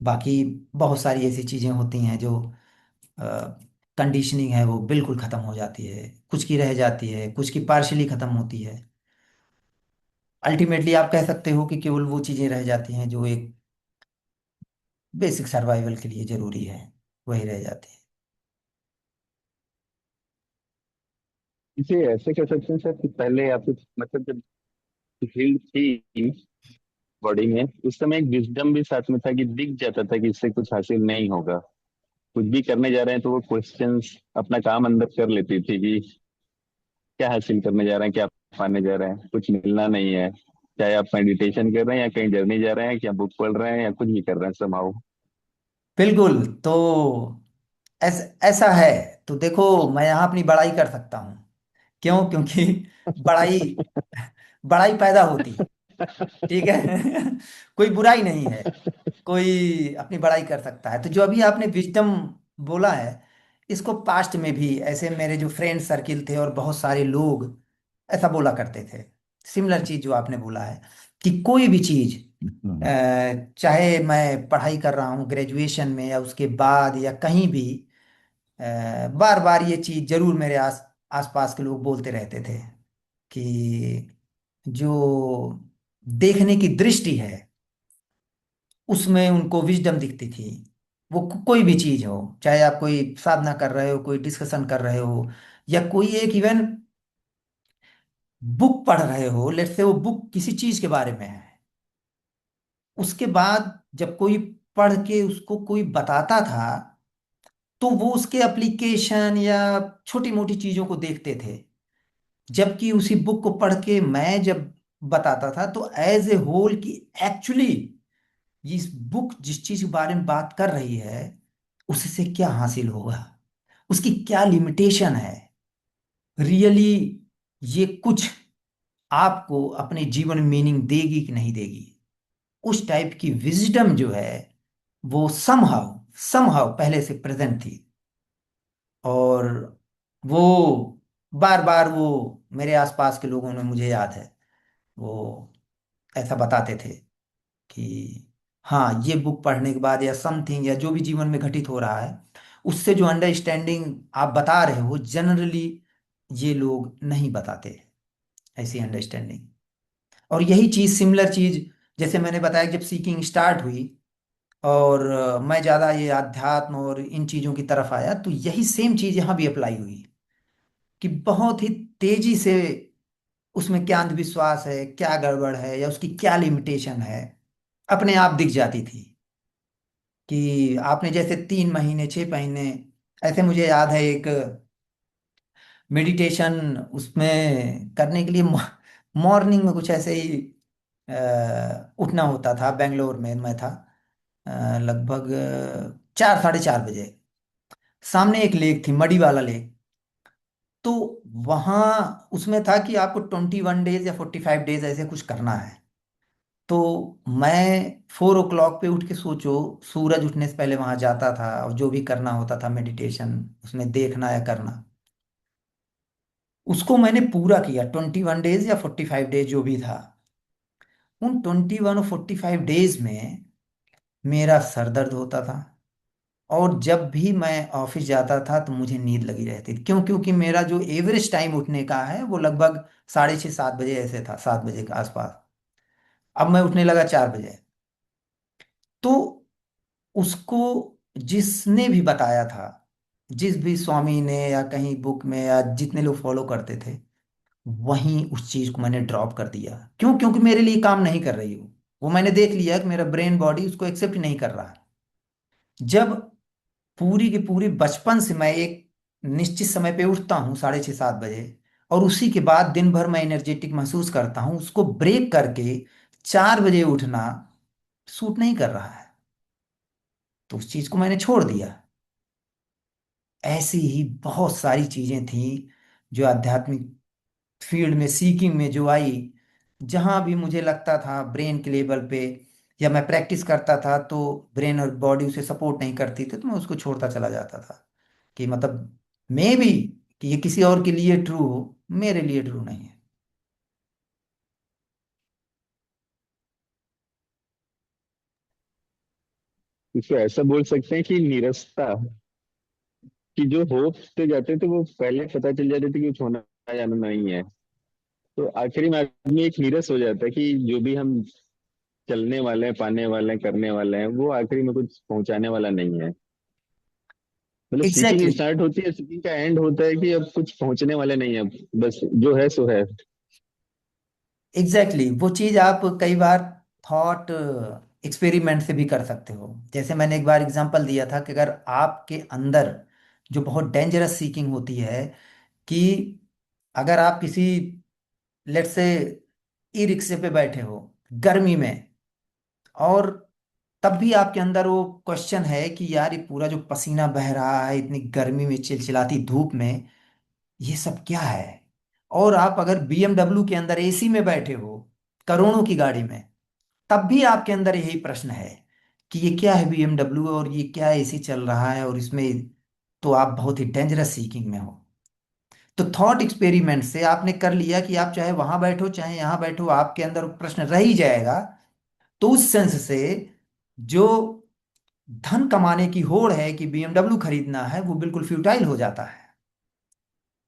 बाकी बहुत सारी ऐसी चीजें होती हैं जो कंडीशनिंग है वो बिल्कुल खत्म हो जाती है, कुछ की रह जाती है, कुछ की पार्शली खत्म होती है। अल्टीमेटली आप कह सकते हो कि केवल वो चीजें रह जाती हैं जो एक बेसिक सर्वाइवल के लिए जरूरी है, वही रह जाती है। इसे ऐसे कह सकते हैं सर कि पहले आपको मतलब जब हील्ड थी बॉडी में, उस समय एक विजडम भी साथ में था कि दिख जाता था कि इससे कुछ हासिल नहीं होगा। कुछ भी करने जा रहे हैं तो वो क्वेश्चंस अपना काम अंदर कर लेती थी कि क्या हासिल करने जा रहे हैं, क्या पाने जा रहे हैं, कुछ मिलना नहीं है। चाहे आप मेडिटेशन कर रहे हैं या कहीं जर्नी जा रहे हैं, क्या बुक पढ़ रहे हैं या कुछ भी कर रहे हैं समाओ। बिल्कुल। तो ऐसा है। तो देखो मैं यहाँ अपनी बड़ाई कर सकता हूँ। क्यों? क्योंकि बड़ाई बड़ाई पैदा होती है। ठीक है। कोई बुराई नहीं है, कोई अपनी बड़ाई कर सकता है। तो जो अभी आपने विजडम बोला है, इसको पास्ट में भी ऐसे मेरे जो फ्रेंड सर्किल थे और बहुत सारे लोग ऐसा बोला करते थे। सिमिलर चीज जो आपने बोला है कि कोई भी चीज चाहे मैं पढ़ाई कर रहा हूँ ग्रेजुएशन में या उसके बाद या कहीं भी, बार बार ये चीज जरूर मेरे आसपास के लोग बोलते रहते थे कि जो देखने की दृष्टि है, उसमें उनको विजडम दिखती थी। वो कोई भी चीज हो, चाहे आप कोई साधना कर रहे हो, कोई डिस्कशन कर रहे हो, या कोई एक इवन बुक पढ़ रहे हो, लेट्स से वो बुक किसी चीज के बारे में है, उसके बाद जब कोई पढ़ के उसको कोई बताता था, तो वो उसके एप्लीकेशन या छोटी मोटी चीजों को देखते थे। जबकि उसी बुक को पढ़ के मैं जब बताता था, तो एज ए होल कि एक्चुअली इस बुक जिस चीज के बारे में बात कर रही है, उससे क्या हासिल होगा, उसकी क्या लिमिटेशन है, रियली ये कुछ आपको अपने जीवन में मीनिंग देगी कि नहीं देगी, उस टाइप की विजडम जो है, वो समहाउ समहाउ पहले से प्रेजेंट थी। और वो बार बार वो मेरे आसपास के लोगों ने, मुझे याद है, वो ऐसा बताते थे कि हाँ, ये बुक पढ़ने के बाद या समथिंग, या जो भी जीवन में घटित हो रहा है, उससे जो अंडरस्टैंडिंग आप बता रहे हो, जनरली ये लोग नहीं बताते ऐसी अंडरस्टैंडिंग। और यही चीज, सिमिलर चीज, जैसे मैंने बताया कि जब सीकिंग स्टार्ट हुई और मैं ज़्यादा ये अध्यात्म और इन चीज़ों की तरफ आया, तो यही सेम चीज़ यहाँ भी अप्लाई हुई कि बहुत ही तेजी से उसमें क्या अंधविश्वास है, क्या गड़बड़ है, या उसकी क्या लिमिटेशन है, अपने आप दिख जाती थी। कि आपने जैसे 3 महीने 6 महीने, ऐसे मुझे याद है एक मेडिटेशन उसमें करने के लिए मॉर्निंग में कुछ ऐसे ही उठना होता था। बेंगलोर में मैं था, लगभग 4 साढ़े 4 बजे। सामने एक लेक थी, मड़ी वाला लेक। तो वहाँ उसमें था कि आपको 21 डेज या 45 डेज ऐसे कुछ करना है। तो मैं 4 o'clock पे उठ के, सोचो, सूरज उठने से पहले वहाँ जाता था, और जो भी करना होता था मेडिटेशन उसमें देखना या करना, उसको मैंने पूरा किया। 21 डेज या 45 डेज जो भी था, उन 21 और 45 डेज में मेरा सर दर्द होता था। और जब भी मैं ऑफिस जाता था तो मुझे नींद लगी रहती थी। क्यों? क्योंकि मेरा जो एवरेज टाइम उठने का है वो लगभग 6:30 7 बजे ऐसे था, 7 बजे के आसपास। अब मैं उठने लगा 4 बजे। तो उसको जिसने भी बताया था, जिस भी स्वामी ने या कहीं बुक में, या जितने लोग फॉलो करते थे, वहीं उस चीज को मैंने ड्रॉप कर दिया। क्यों? क्योंकि मेरे लिए काम नहीं कर रही हूँ। वो मैंने देख लिया कि मेरा ब्रेन बॉडी उसको एक्सेप्ट नहीं कर रहा है। जब पूरी की पूरी बचपन से मैं एक निश्चित समय पे उठता हूँ, 6:30 7 बजे, और उसी के बाद दिन भर मैं एनर्जेटिक महसूस करता हूँ, उसको ब्रेक करके 4 बजे उठना सूट नहीं कर रहा है, तो उस चीज को मैंने छोड़ दिया। ऐसी ही बहुत सारी चीजें थी जो आध्यात्मिक फील्ड में, सीकिंग में जो आई, जहां भी मुझे लगता था ब्रेन के लेवल पे, या मैं प्रैक्टिस करता था तो ब्रेन और बॉडी उसे सपोर्ट नहीं करती थी, तो मैं उसको छोड़ता चला जाता था। कि मतलब, मे बी कि ये किसी और के लिए ट्रू हो, मेरे लिए ट्रू नहीं है। इसको ऐसा बोल सकते हैं कि निरस्ता, कि जो होप से जाते थे वो पहले पता चल जाते थे कि कुछ होना जाना नहीं है। तो आखिरी में आदमी एक नीरस हो जाता है कि जो भी हम चलने वाले हैं, पाने वाले हैं, करने वाले हैं, वो आखिरी में कुछ पहुंचाने वाला नहीं है। मतलब सीखिंग एग्जैक्टली, स्टार्ट होती है, सीखिंग का एंड होता है कि अब कुछ पहुंचने वाले नहीं है, बस जो है सो है। एग्जैक्टली वो चीज आप कई बार थॉट एक्सपेरिमेंट से भी कर सकते हो। जैसे मैंने एक बार एग्जांपल दिया था कि अगर आपके अंदर जो बहुत डेंजरस सीकिंग होती है, कि अगर आप किसी, लेट्स से, ई रिक्शे पे बैठे हो गर्मी में, और तब भी आपके अंदर वो क्वेश्चन है कि यार, ये पूरा जो पसीना बह रहा है इतनी गर्मी में, चिलचिलाती धूप में, ये सब क्या है। और आप अगर बीएमडब्ल्यू के अंदर एसी में बैठे हो, करोड़ों की गाड़ी में, तब भी आपके अंदर यही प्रश्न है कि ये क्या है बीएमडब्ल्यू, और ये क्या एसी चल रहा है, और इसमें तो आप बहुत ही डेंजरस सीकिंग में हो। तो थॉट एक्सपेरिमेंट से आपने कर लिया कि आप चाहे वहां बैठो चाहे यहां बैठो, आपके अंदर प्रश्न रह ही जाएगा। तो उस सेंस से, जो धन कमाने की होड़ है कि बीएमडब्ल्यू खरीदना है, वो बिल्कुल फ्यूटाइल हो जाता है।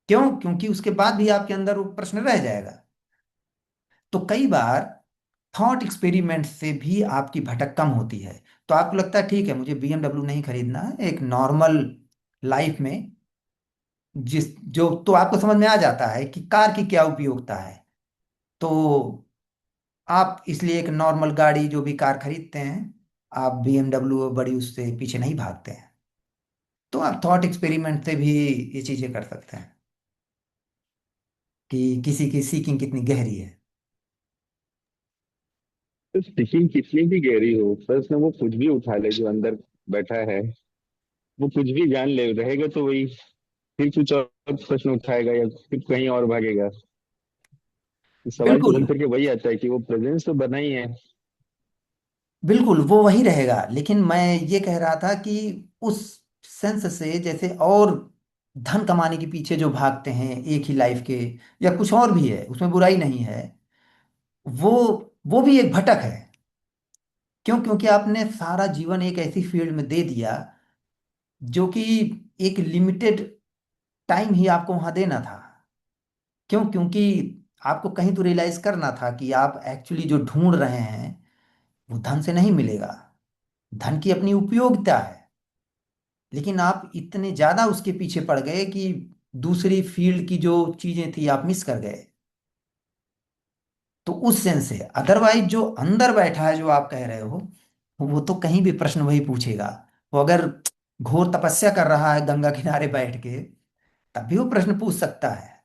क्यों? क्योंकि उसके बाद भी आपके अंदर वो प्रश्न रह जाएगा। तो कई बार थॉट एक्सपेरिमेंट से भी आपकी भटक कम होती है। तो आपको लगता है ठीक है मुझे BMW नहीं खरीदना है, एक नॉर्मल लाइफ में जिस जो तो आपको समझ में आ जाता है कि कार की क्या उपयोगिता है। तो आप इसलिए एक नॉर्मल गाड़ी जो भी कार खरीदते हैं, आप BMW बड़ी उससे पीछे नहीं भागते हैं। तो आप थॉट एक्सपेरिमेंट से भी ये चीजें कर सकते हैं कि किसी की सीकिंग कितनी गहरी है। तो स्टिचिंग कितनी भी गहरी हो, प्रश्न वो कुछ भी उठा ले जो अंदर बैठा है, वो कुछ भी जान ले रहेगा तो वही फिर कुछ और प्रश्न उठाएगा या फिर कहीं और भागेगा। तो सवाल तो बिल्कुल घूम फिर के वही आता है कि वो प्रेजेंस तो बना ही है। बिल्कुल वो वही रहेगा, लेकिन मैं ये कह रहा था कि उस सेंस से जैसे और धन कमाने के पीछे जो भागते हैं एक ही लाइफ के, या कुछ और भी है उसमें बुराई नहीं है, वो वो भी एक भटक है। क्यों? क्योंकि आपने सारा जीवन एक ऐसी फील्ड में दे दिया जो कि एक लिमिटेड टाइम ही आपको वहां देना था। क्यों? क्योंकि आपको कहीं तो रियलाइज करना था कि आप एक्चुअली जो ढूंढ रहे हैं वो धन से नहीं मिलेगा। धन की अपनी उपयोगिता है, लेकिन आप इतने ज्यादा उसके पीछे पड़ गए कि दूसरी फील्ड की जो चीजें थी आप मिस कर गए। तो उस सेंस से अदरवाइज जो अंदर बैठा है जो आप कह रहे हो, वो तो कहीं भी प्रश्न वही पूछेगा। वो अगर घोर तपस्या कर रहा है गंगा किनारे बैठ के, तब भी वो प्रश्न पूछ सकता है।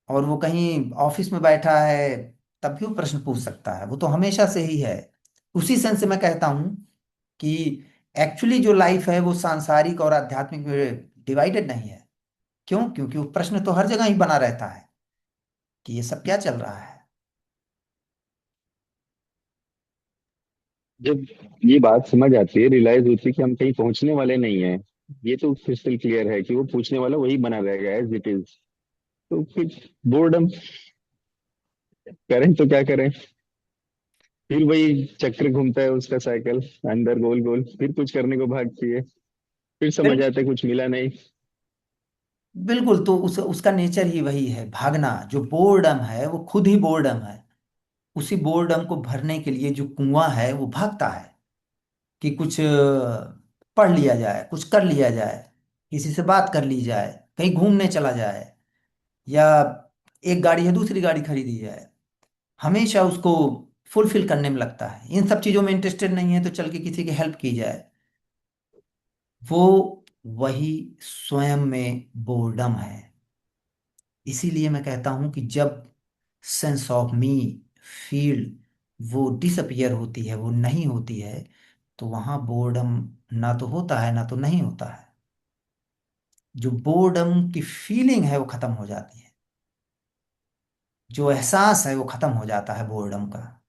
और वो कहीं ऑफिस में बैठा है, तब भी वो प्रश्न पूछ सकता है। वो तो हमेशा से ही है। उसी सेंस से मैं कहता हूं कि एक्चुअली जो लाइफ है वो सांसारिक और आध्यात्मिक में डिवाइडेड नहीं है। क्यों? क्योंकि वो प्रश्न तो हर जगह ही बना रहता है कि ये सब क्या चल रहा है। जब ये बात समझ आती है, रियलाइज होती है कि हम कहीं पहुंचने वाले नहीं हैं, ये तो क्रिस्टल क्लियर है कि वो पूछने वाला वही बना रहेगा एज इट इज। तो फिर बोर्डम करें तो क्या करें, फिर वही चक्र घूमता है उसका साइकिल, अंदर गोल गोल फिर कुछ करने को भागती है, फिर समझ बिल, आता है कुछ मिला नहीं। बिल्कुल। तो उसका नेचर ही वही है, भागना। जो बोर्डम है वो खुद ही बोर्डम है। उसी बोर्डम को भरने के लिए जो कुआं है वो भागता है कि कुछ पढ़ लिया जाए, कुछ कर लिया जाए, किसी से बात कर ली जाए, कहीं घूमने चला जाए, या एक गाड़ी है दूसरी गाड़ी खरीदी जाए। हमेशा उसको फुलफिल करने में लगता है। इन सब चीजों में इंटरेस्टेड नहीं है तो चल के किसी की हेल्प की जाए। वो वही स्वयं में बोर्डम है। इसीलिए मैं कहता हूं कि जब सेंस ऑफ मी फील्ड वो डिसअपियर होती है, वो नहीं होती है, तो वहां बोर्डम ना तो होता है ना तो नहीं होता है। जो बोर्डम की फीलिंग है वो खत्म हो जाती है। जो एहसास है वो खत्म हो जाता है बोर्डम का।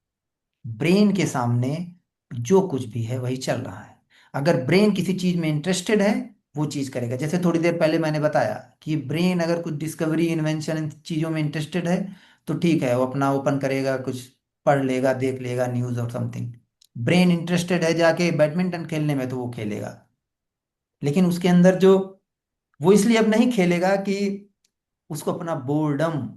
ब्रेन के सामने जो कुछ भी है वही चल रहा है। अगर ब्रेन किसी चीज में इंटरेस्टेड है वो चीज करेगा। जैसे थोड़ी देर पहले मैंने बताया कि ब्रेन अगर कुछ डिस्कवरी इन्वेंशन इन चीजों में इंटरेस्टेड है तो ठीक है, वो अपना ओपन करेगा, कुछ पढ़ लेगा, देख लेगा न्यूज और समथिंग। ब्रेन इंटरेस्टेड है जाके बैडमिंटन खेलने में तो वो खेलेगा। लेकिन उसके अंदर जो वो इसलिए अब नहीं खेलेगा कि उसको अपना बोर्डम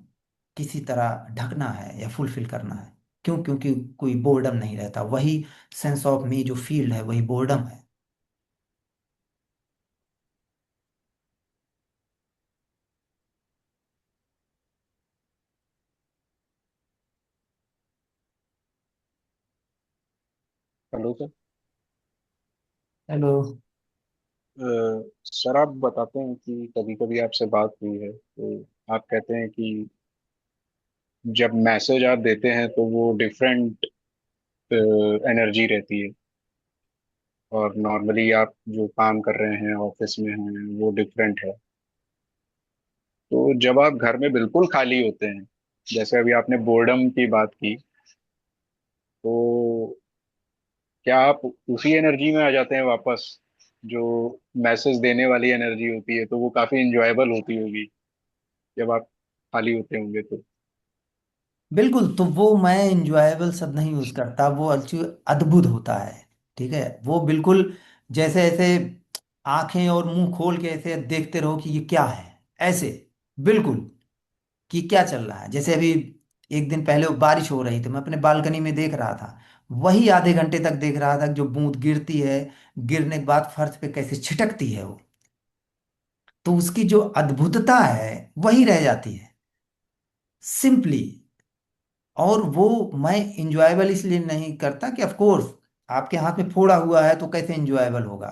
किसी तरह ढकना है या फुलफिल करना है। क्यों? क्योंकि कोई बोर्डम नहीं रहता। वही सेंस ऑफ मी जो फील्ड है वही बोर्डम है। Hello sir. हेलो। सर आप बताते हैं कि कभी कभी आपसे बात हुई है तो आप कहते हैं कि जब मैसेज आप देते हैं तो वो डिफरेंट एनर्जी रहती है, और नॉर्मली आप जो काम कर रहे हैं ऑफिस में हैं वो डिफरेंट है। तो जब आप घर में बिल्कुल खाली होते हैं, जैसे अभी आपने बोर्डम की बात की, तो क्या आप उसी एनर्जी में आ जाते हैं वापस जो मैसेज देने वाली एनर्जी होती है? तो वो काफी इंजॉयबल होती होगी जब आप खाली होते होंगे तो। बिल्कुल। तो वो मैं इंजॉयबल शब्द नहीं यूज करता, वो एक्चुअली अद्भुत होता है। ठीक है? वो बिल्कुल जैसे ऐसे आंखें और मुंह खोल के ऐसे देखते रहो कि ये क्या है। ऐसे बिल्कुल कि क्या चल रहा है। जैसे अभी एक दिन पहले वो बारिश हो रही थी, मैं अपने बालकनी में देख रहा था, वही आधे घंटे तक देख रहा था, जो बूंद गिरती है, गिरने के बाद फर्श पे कैसे छिटकती है वो, तो उसकी जो अद्भुतता है वही रह जाती है सिंपली। और वो मैं इंजॉयबल इसलिए नहीं करता कि ऑफ कोर्स आपके हाथ में फोड़ा हुआ है तो कैसे इंजॉयबल होगा,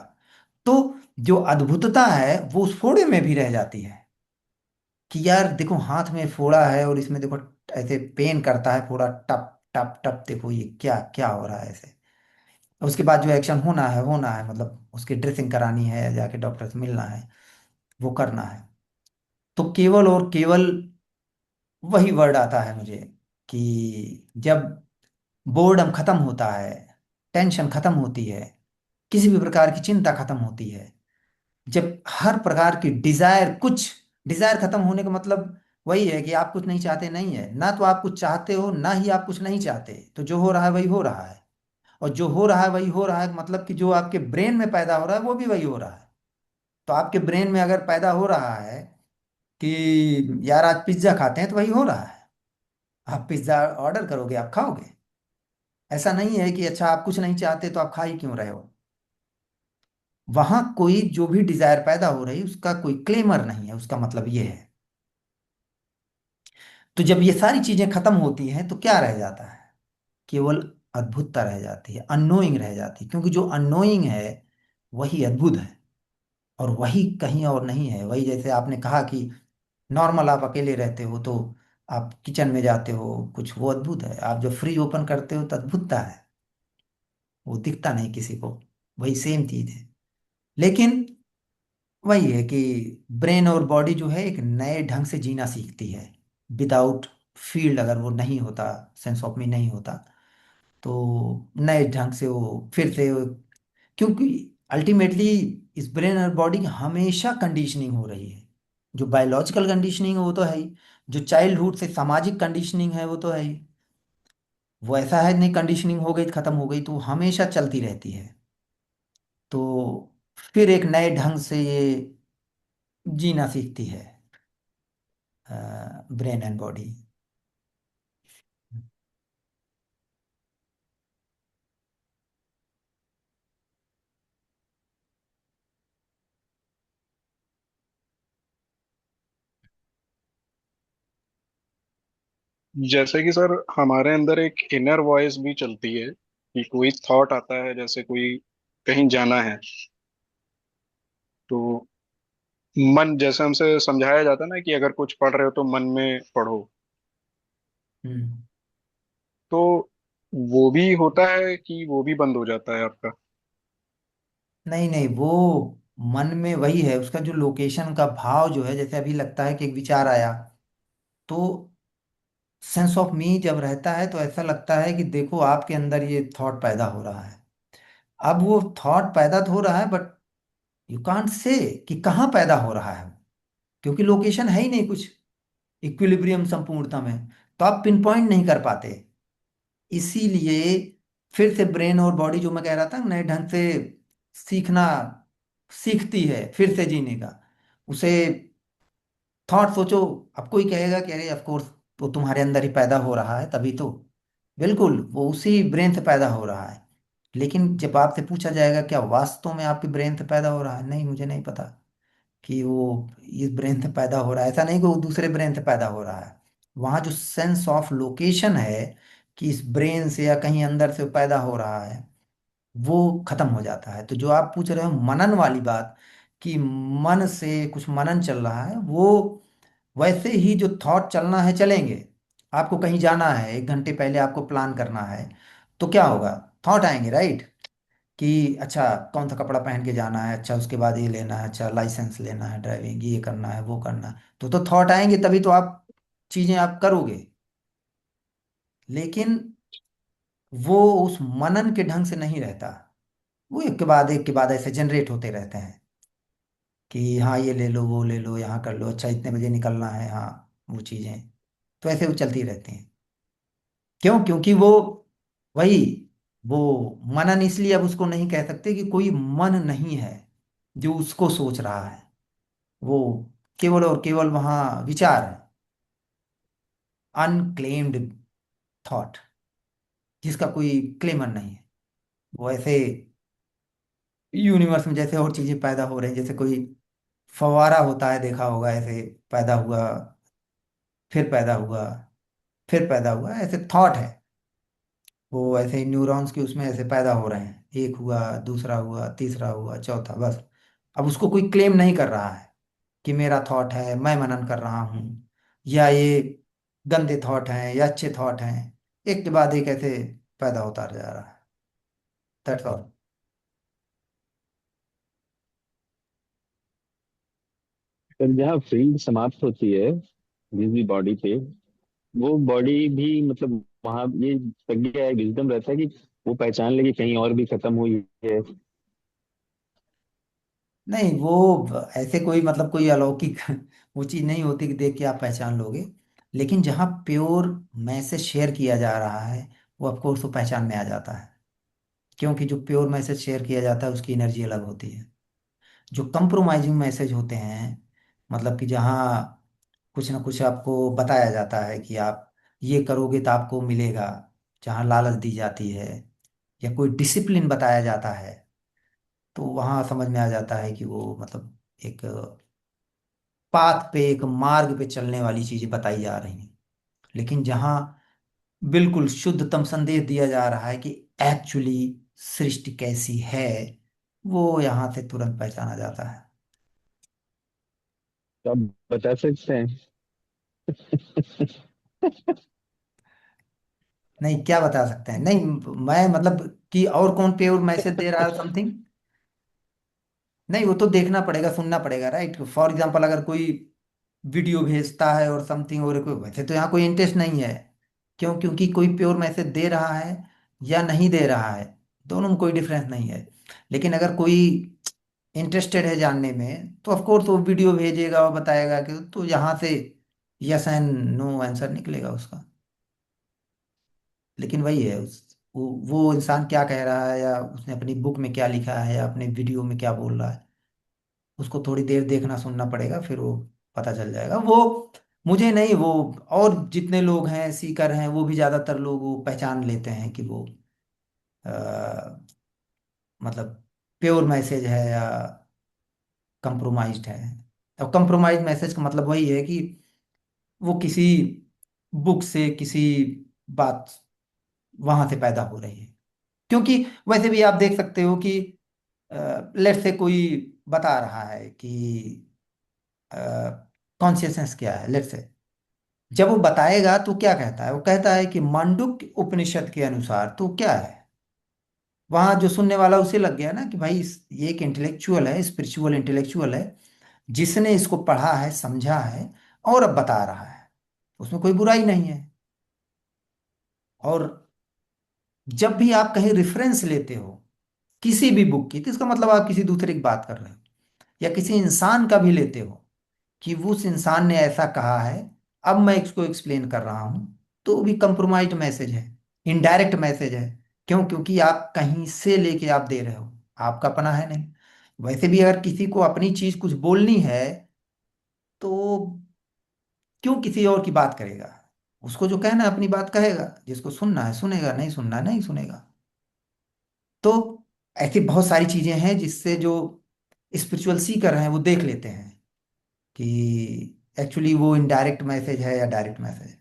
तो जो अद्भुतता है वो उस फोड़े में भी रह जाती है, कि यार देखो हाथ में फोड़ा है और इसमें देखो ऐसे पेन करता है फोड़ा, टप टप टप, देखो ये क्या क्या हो रहा है ऐसे। उसके बाद जो एक्शन होना है, मतलब उसकी ड्रेसिंग करानी है, जाके डॉक्टर से मिलना है, वो करना है। तो केवल और केवल वही वर्ड आता है मुझे, कि जब बोर्डम खत्म होता है, टेंशन खत्म होती है, किसी भी प्रकार की चिंता खत्म होती है, जब हर प्रकार की डिजायर, कुछ डिजायर खत्म होने का मतलब वही है कि आप कुछ नहीं चाहते नहीं है ना, तो आप कुछ चाहते हो ना ही आप कुछ नहीं चाहते, तो जो हो रहा है वही हो रहा है। और जो हो रहा है वही हो रहा है मतलब कि जो आपके ब्रेन में पैदा हो रहा है वो भी वही हो रहा है। तो आपके ब्रेन में अगर पैदा हो रहा है कि यार आज पिज्जा खाते हैं, तो वही हो रहा है, आप पिज्जा ऑर्डर करोगे, आप खाओगे। ऐसा नहीं है कि अच्छा आप कुछ नहीं चाहते तो आप खा ही क्यों रहे हो। वहां कोई जो भी डिजायर पैदा हो रही उसका कोई क्लेमर नहीं है, उसका मतलब ये है। तो जब ये सारी चीजें खत्म होती हैं तो क्या रह जाता है, केवल अद्भुतता रह जाती है, अननोइंग रह जाती है, क्योंकि जो अननोइंग है वही अद्भुत है, और वही कहीं और नहीं है। वही जैसे आपने कहा कि नॉर्मल आप अकेले रहते हो तो आप किचन में जाते हो कुछ, वो अद्भुत है। आप जब फ्रिज ओपन करते हो तो अद्भुतता है, वो दिखता नहीं किसी को, वही सेम चीज है। लेकिन वही है कि ब्रेन और बॉडी जो है एक नए ढंग से जीना सीखती है, विदाउट फील्ड अगर वो नहीं होता, सेंस ऑफ मी नहीं होता, तो नए ढंग से वो फिर से क्योंकि अल्टीमेटली इस ब्रेन और बॉडी की हमेशा कंडीशनिंग हो रही है। जो बायोलॉजिकल कंडीशनिंग है वो तो है ही, जो चाइल्डहुड से सामाजिक कंडीशनिंग है वो तो है ही, वो ऐसा है नहीं कंडीशनिंग हो गई खत्म हो गई, तो वो हमेशा चलती रहती है। तो फिर एक नए ढंग से ये जीना सीखती है ब्रेन एंड बॉडी। जैसे कि सर हमारे अंदर एक इनर वॉइस भी चलती है कि कोई थॉट आता है, जैसे कोई कहीं जाना है तो मन, जैसे हमसे समझाया जाता है ना कि अगर कुछ पढ़ रहे हो तो मन में पढ़ो, हम्म। तो वो भी होता है कि वो भी बंद हो जाता है आपका? नहीं नहीं, वो मन में वही है, उसका जो लोकेशन का भाव जो है, जैसे अभी लगता है कि एक विचार आया, तो सेंस ऑफ मी जब रहता है तो ऐसा लगता है कि देखो आपके अंदर ये थॉट पैदा हो रहा है। अब वो थॉट पैदा तो हो रहा है, बट यू कांट से कि कहाँ पैदा हो रहा है, क्योंकि लोकेशन है ही नहीं कुछ इक्विलिब्रियम संपूर्णता में, तो आप पिन पॉइंट नहीं कर पाते। इसीलिए फिर से ब्रेन और बॉडी जो मैं कह रहा था नए ढंग से सीखना सीखती है फिर से जीने का, उसे थॉट सोचो। अब कोई कहेगा कि अरे ऑफ कोर्स वो तुम्हारे अंदर ही पैदा हो रहा है तभी तो, बिल्कुल वो उसी ब्रेन से पैदा हो रहा है। लेकिन जब आपसे पूछा जाएगा क्या वास्तव में आपके ब्रेन से पैदा हो रहा है, नहीं मुझे नहीं पता कि वो इस ब्रेन से पैदा हो रहा है, ऐसा नहीं कि वो दूसरे ब्रेन से पैदा हो रहा है। वहाँ जो सेंस ऑफ लोकेशन है कि इस ब्रेन से या कहीं अंदर से पैदा हो रहा है, वो खत्म हो जाता है। तो जो आप पूछ रहे हो मनन वाली बात, कि मन से कुछ मनन चल रहा है, वो वैसे ही जो थॉट चलना है चलेंगे। आपको कहीं जाना है, 1 घंटे पहले आपको प्लान करना है, तो क्या होगा, थॉट आएंगे राइट, कि अच्छा कौन सा कपड़ा पहन के जाना है, अच्छा उसके बाद ये लेना है, अच्छा लाइसेंस लेना है, ड्राइविंग ये करना है वो करना है, तो थॉट आएंगे तभी तो आप चीजें आप करोगे। लेकिन वो उस मनन के ढंग से नहीं रहता, वो एक के बाद ऐसे जनरेट होते रहते हैं, कि हाँ ये ले लो वो ले लो यहाँ कर लो, अच्छा इतने बजे निकलना है, हाँ वो चीजें, तो ऐसे वो चलती रहती हैं। क्यों, क्योंकि वही वो मनन, इसलिए अब उसको नहीं कह सकते कि कोई मन नहीं है जो उसको सोच रहा है, वो केवल और केवल वहाँ विचार है। अनक्लेम्ड थॉट, जिसका कोई क्लेमर नहीं है। वो ऐसे यूनिवर्स में जैसे और चीजें पैदा हो रही हैं, जैसे कोई फवारा होता है, देखा होगा, ऐसे पैदा हुआ, फिर पैदा हुआ, फिर पैदा हुआ, ऐसे थॉट है। वो ऐसे न्यूरॉन्स के उसमें ऐसे पैदा हो रहे हैं, एक हुआ, दूसरा हुआ, तीसरा हुआ, चौथा, बस। अब उसको कोई क्लेम नहीं कर रहा है कि मेरा थॉट है, मैं मनन कर रहा हूँ, या ये गंदे थॉट हैं या अच्छे थॉट हैं। एक के बाद एक ऐसे पैदा होता जा रहा है। That's all. पर जहाँ फील्ड समाप्त होती है जिस भी बॉडी पे, वो बॉडी भी मतलब वहां ये प्रज्ञा है, विजडम रहता है कि वो पहचान ले कि कहीं और भी खत्म हुई है। नहीं, वो ऐसे कोई मतलब कोई अलौकिक वो चीज़ नहीं होती कि देख के आप पहचान लोगे। लेकिन जहाँ प्योर मैसेज शेयर किया जा रहा है, वो ऑफकोर्स वो पहचान में आ जाता है। क्योंकि जो प्योर मैसेज शेयर किया जाता है उसकी एनर्जी अलग होती है। जो कंप्रोमाइजिंग मैसेज होते हैं, मतलब कि जहाँ कुछ ना कुछ आपको बताया जाता है कि आप ये करोगे तो आपको मिलेगा, जहाँ लालच दी जाती है, या कोई डिसिप्लिन बताया जाता है, तो वहाँ समझ में आ जाता है कि वो मतलब एक पाथ पे, एक मार्ग पे चलने वाली चीजें बताई जा रही हैं। लेकिन जहाँ बिल्कुल शुद्धतम संदेश दिया जा रहा है कि एक्चुअली सृष्टि कैसी है, वो यहाँ से तुरंत पहचाना जाता है। तो आप बता सकते हैं? नहीं, क्या बता सकते हैं, नहीं। मैं मतलब कि और कौन प्योर मैसेज दे रहा है समथिंग। नहीं, वो तो देखना पड़ेगा, सुनना पड़ेगा, राइट। फॉर एग्जाम्पल अगर कोई वीडियो भेजता है और समथिंग, और कोई वैसे तो यहाँ कोई इंटरेस्ट नहीं है। क्यों? क्योंकि कोई प्योर मैसेज दे रहा है या नहीं दे रहा है, दोनों में कोई डिफरेंस नहीं है। लेकिन अगर कोई इंटरेस्टेड है जानने में, तो ऑफ कोर्स वो वीडियो भेजेगा और बताएगा कि, तो यहाँ से यस एंड नो आंसर निकलेगा उसका। लेकिन वही है, वो इंसान क्या कह रहा है, या उसने अपनी बुक में क्या लिखा है, या अपने वीडियो में क्या बोल रहा है, उसको थोड़ी देर देखना सुनना पड़ेगा, फिर वो पता चल जाएगा। वो मुझे नहीं, वो और जितने लोग हैं सीकर हैं, वो भी ज्यादातर लोग वो पहचान लेते हैं कि वो अ, मतलब प्योर मैसेज है या कंप्रोमाइज्ड है। अब कंप्रोमाइज मैसेज का मतलब वही है कि वो किसी बुक से किसी बात वहां से पैदा हो रही है। क्योंकि वैसे भी आप देख सकते हो कि लेट से कोई बता रहा है कि कॉन्शियसनेस क्या है, लेट से। जब वो बताएगा तो क्या कहता है, वो कहता है कि मांडुक्य उपनिषद के अनुसार तो क्या है। वहां जो सुनने वाला उसे लग गया ना कि भाई ये एक इंटेलेक्चुअल है, स्पिरिचुअल इंटेलेक्चुअल है, जिसने इसको पढ़ा है, समझा है, और अब बता रहा है। उसमें कोई बुराई नहीं है। और जब भी आप कहीं रेफरेंस लेते हो किसी भी बुक की, तो इसका मतलब आप किसी दूसरे की बात कर रहे हो, या किसी इंसान का भी लेते हो कि वो उस इंसान ने ऐसा कहा है, अब मैं इसको एक्सप्लेन कर रहा हूं, तो वो भी कंप्रोमाइज्ड मैसेज है, इनडायरेक्ट मैसेज है। क्यों? क्योंकि आप कहीं से लेके आप दे रहे हो, आपका अपना है नहीं। वैसे भी अगर किसी को अपनी चीज कुछ बोलनी है, तो क्यों किसी और की बात करेगा? उसको जो कहना है अपनी बात कहेगा, जिसको सुनना है सुनेगा, नहीं सुनना है नहीं सुनेगा। तो ऐसी बहुत सारी चीजें हैं जिससे जो स्पिरिचुअल सीकर हैं वो देख लेते हैं कि एक्चुअली वो इनडायरेक्ट मैसेज है या डायरेक्ट मैसेज है।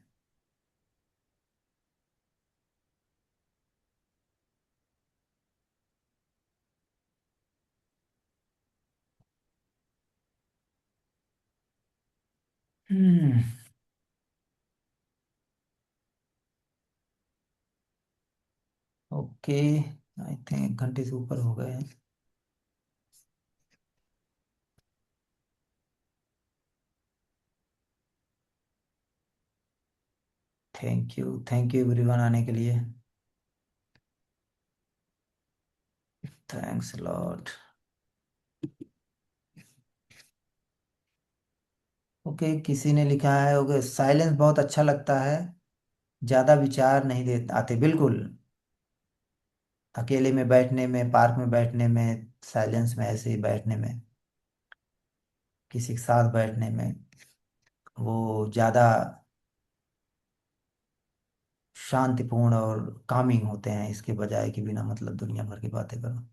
हम्म। ओके, आई थिंक 1 घंटे से ऊपर हो गए हैं। थैंक यू एवरीवन आने के लिए। Thanks lot. ओके, किसी ने लिखा है, ओके, साइलेंस बहुत अच्छा लगता है, ज्यादा विचार नहीं दे आते, बिल्कुल। अकेले में बैठने में, पार्क में बैठने में, साइलेंस में ऐसे ही बैठने में, किसी के साथ बैठने में, वो ज्यादा शांतिपूर्ण और कामिंग होते हैं, इसके बजाय कि बिना मतलब दुनिया भर की बातें करो।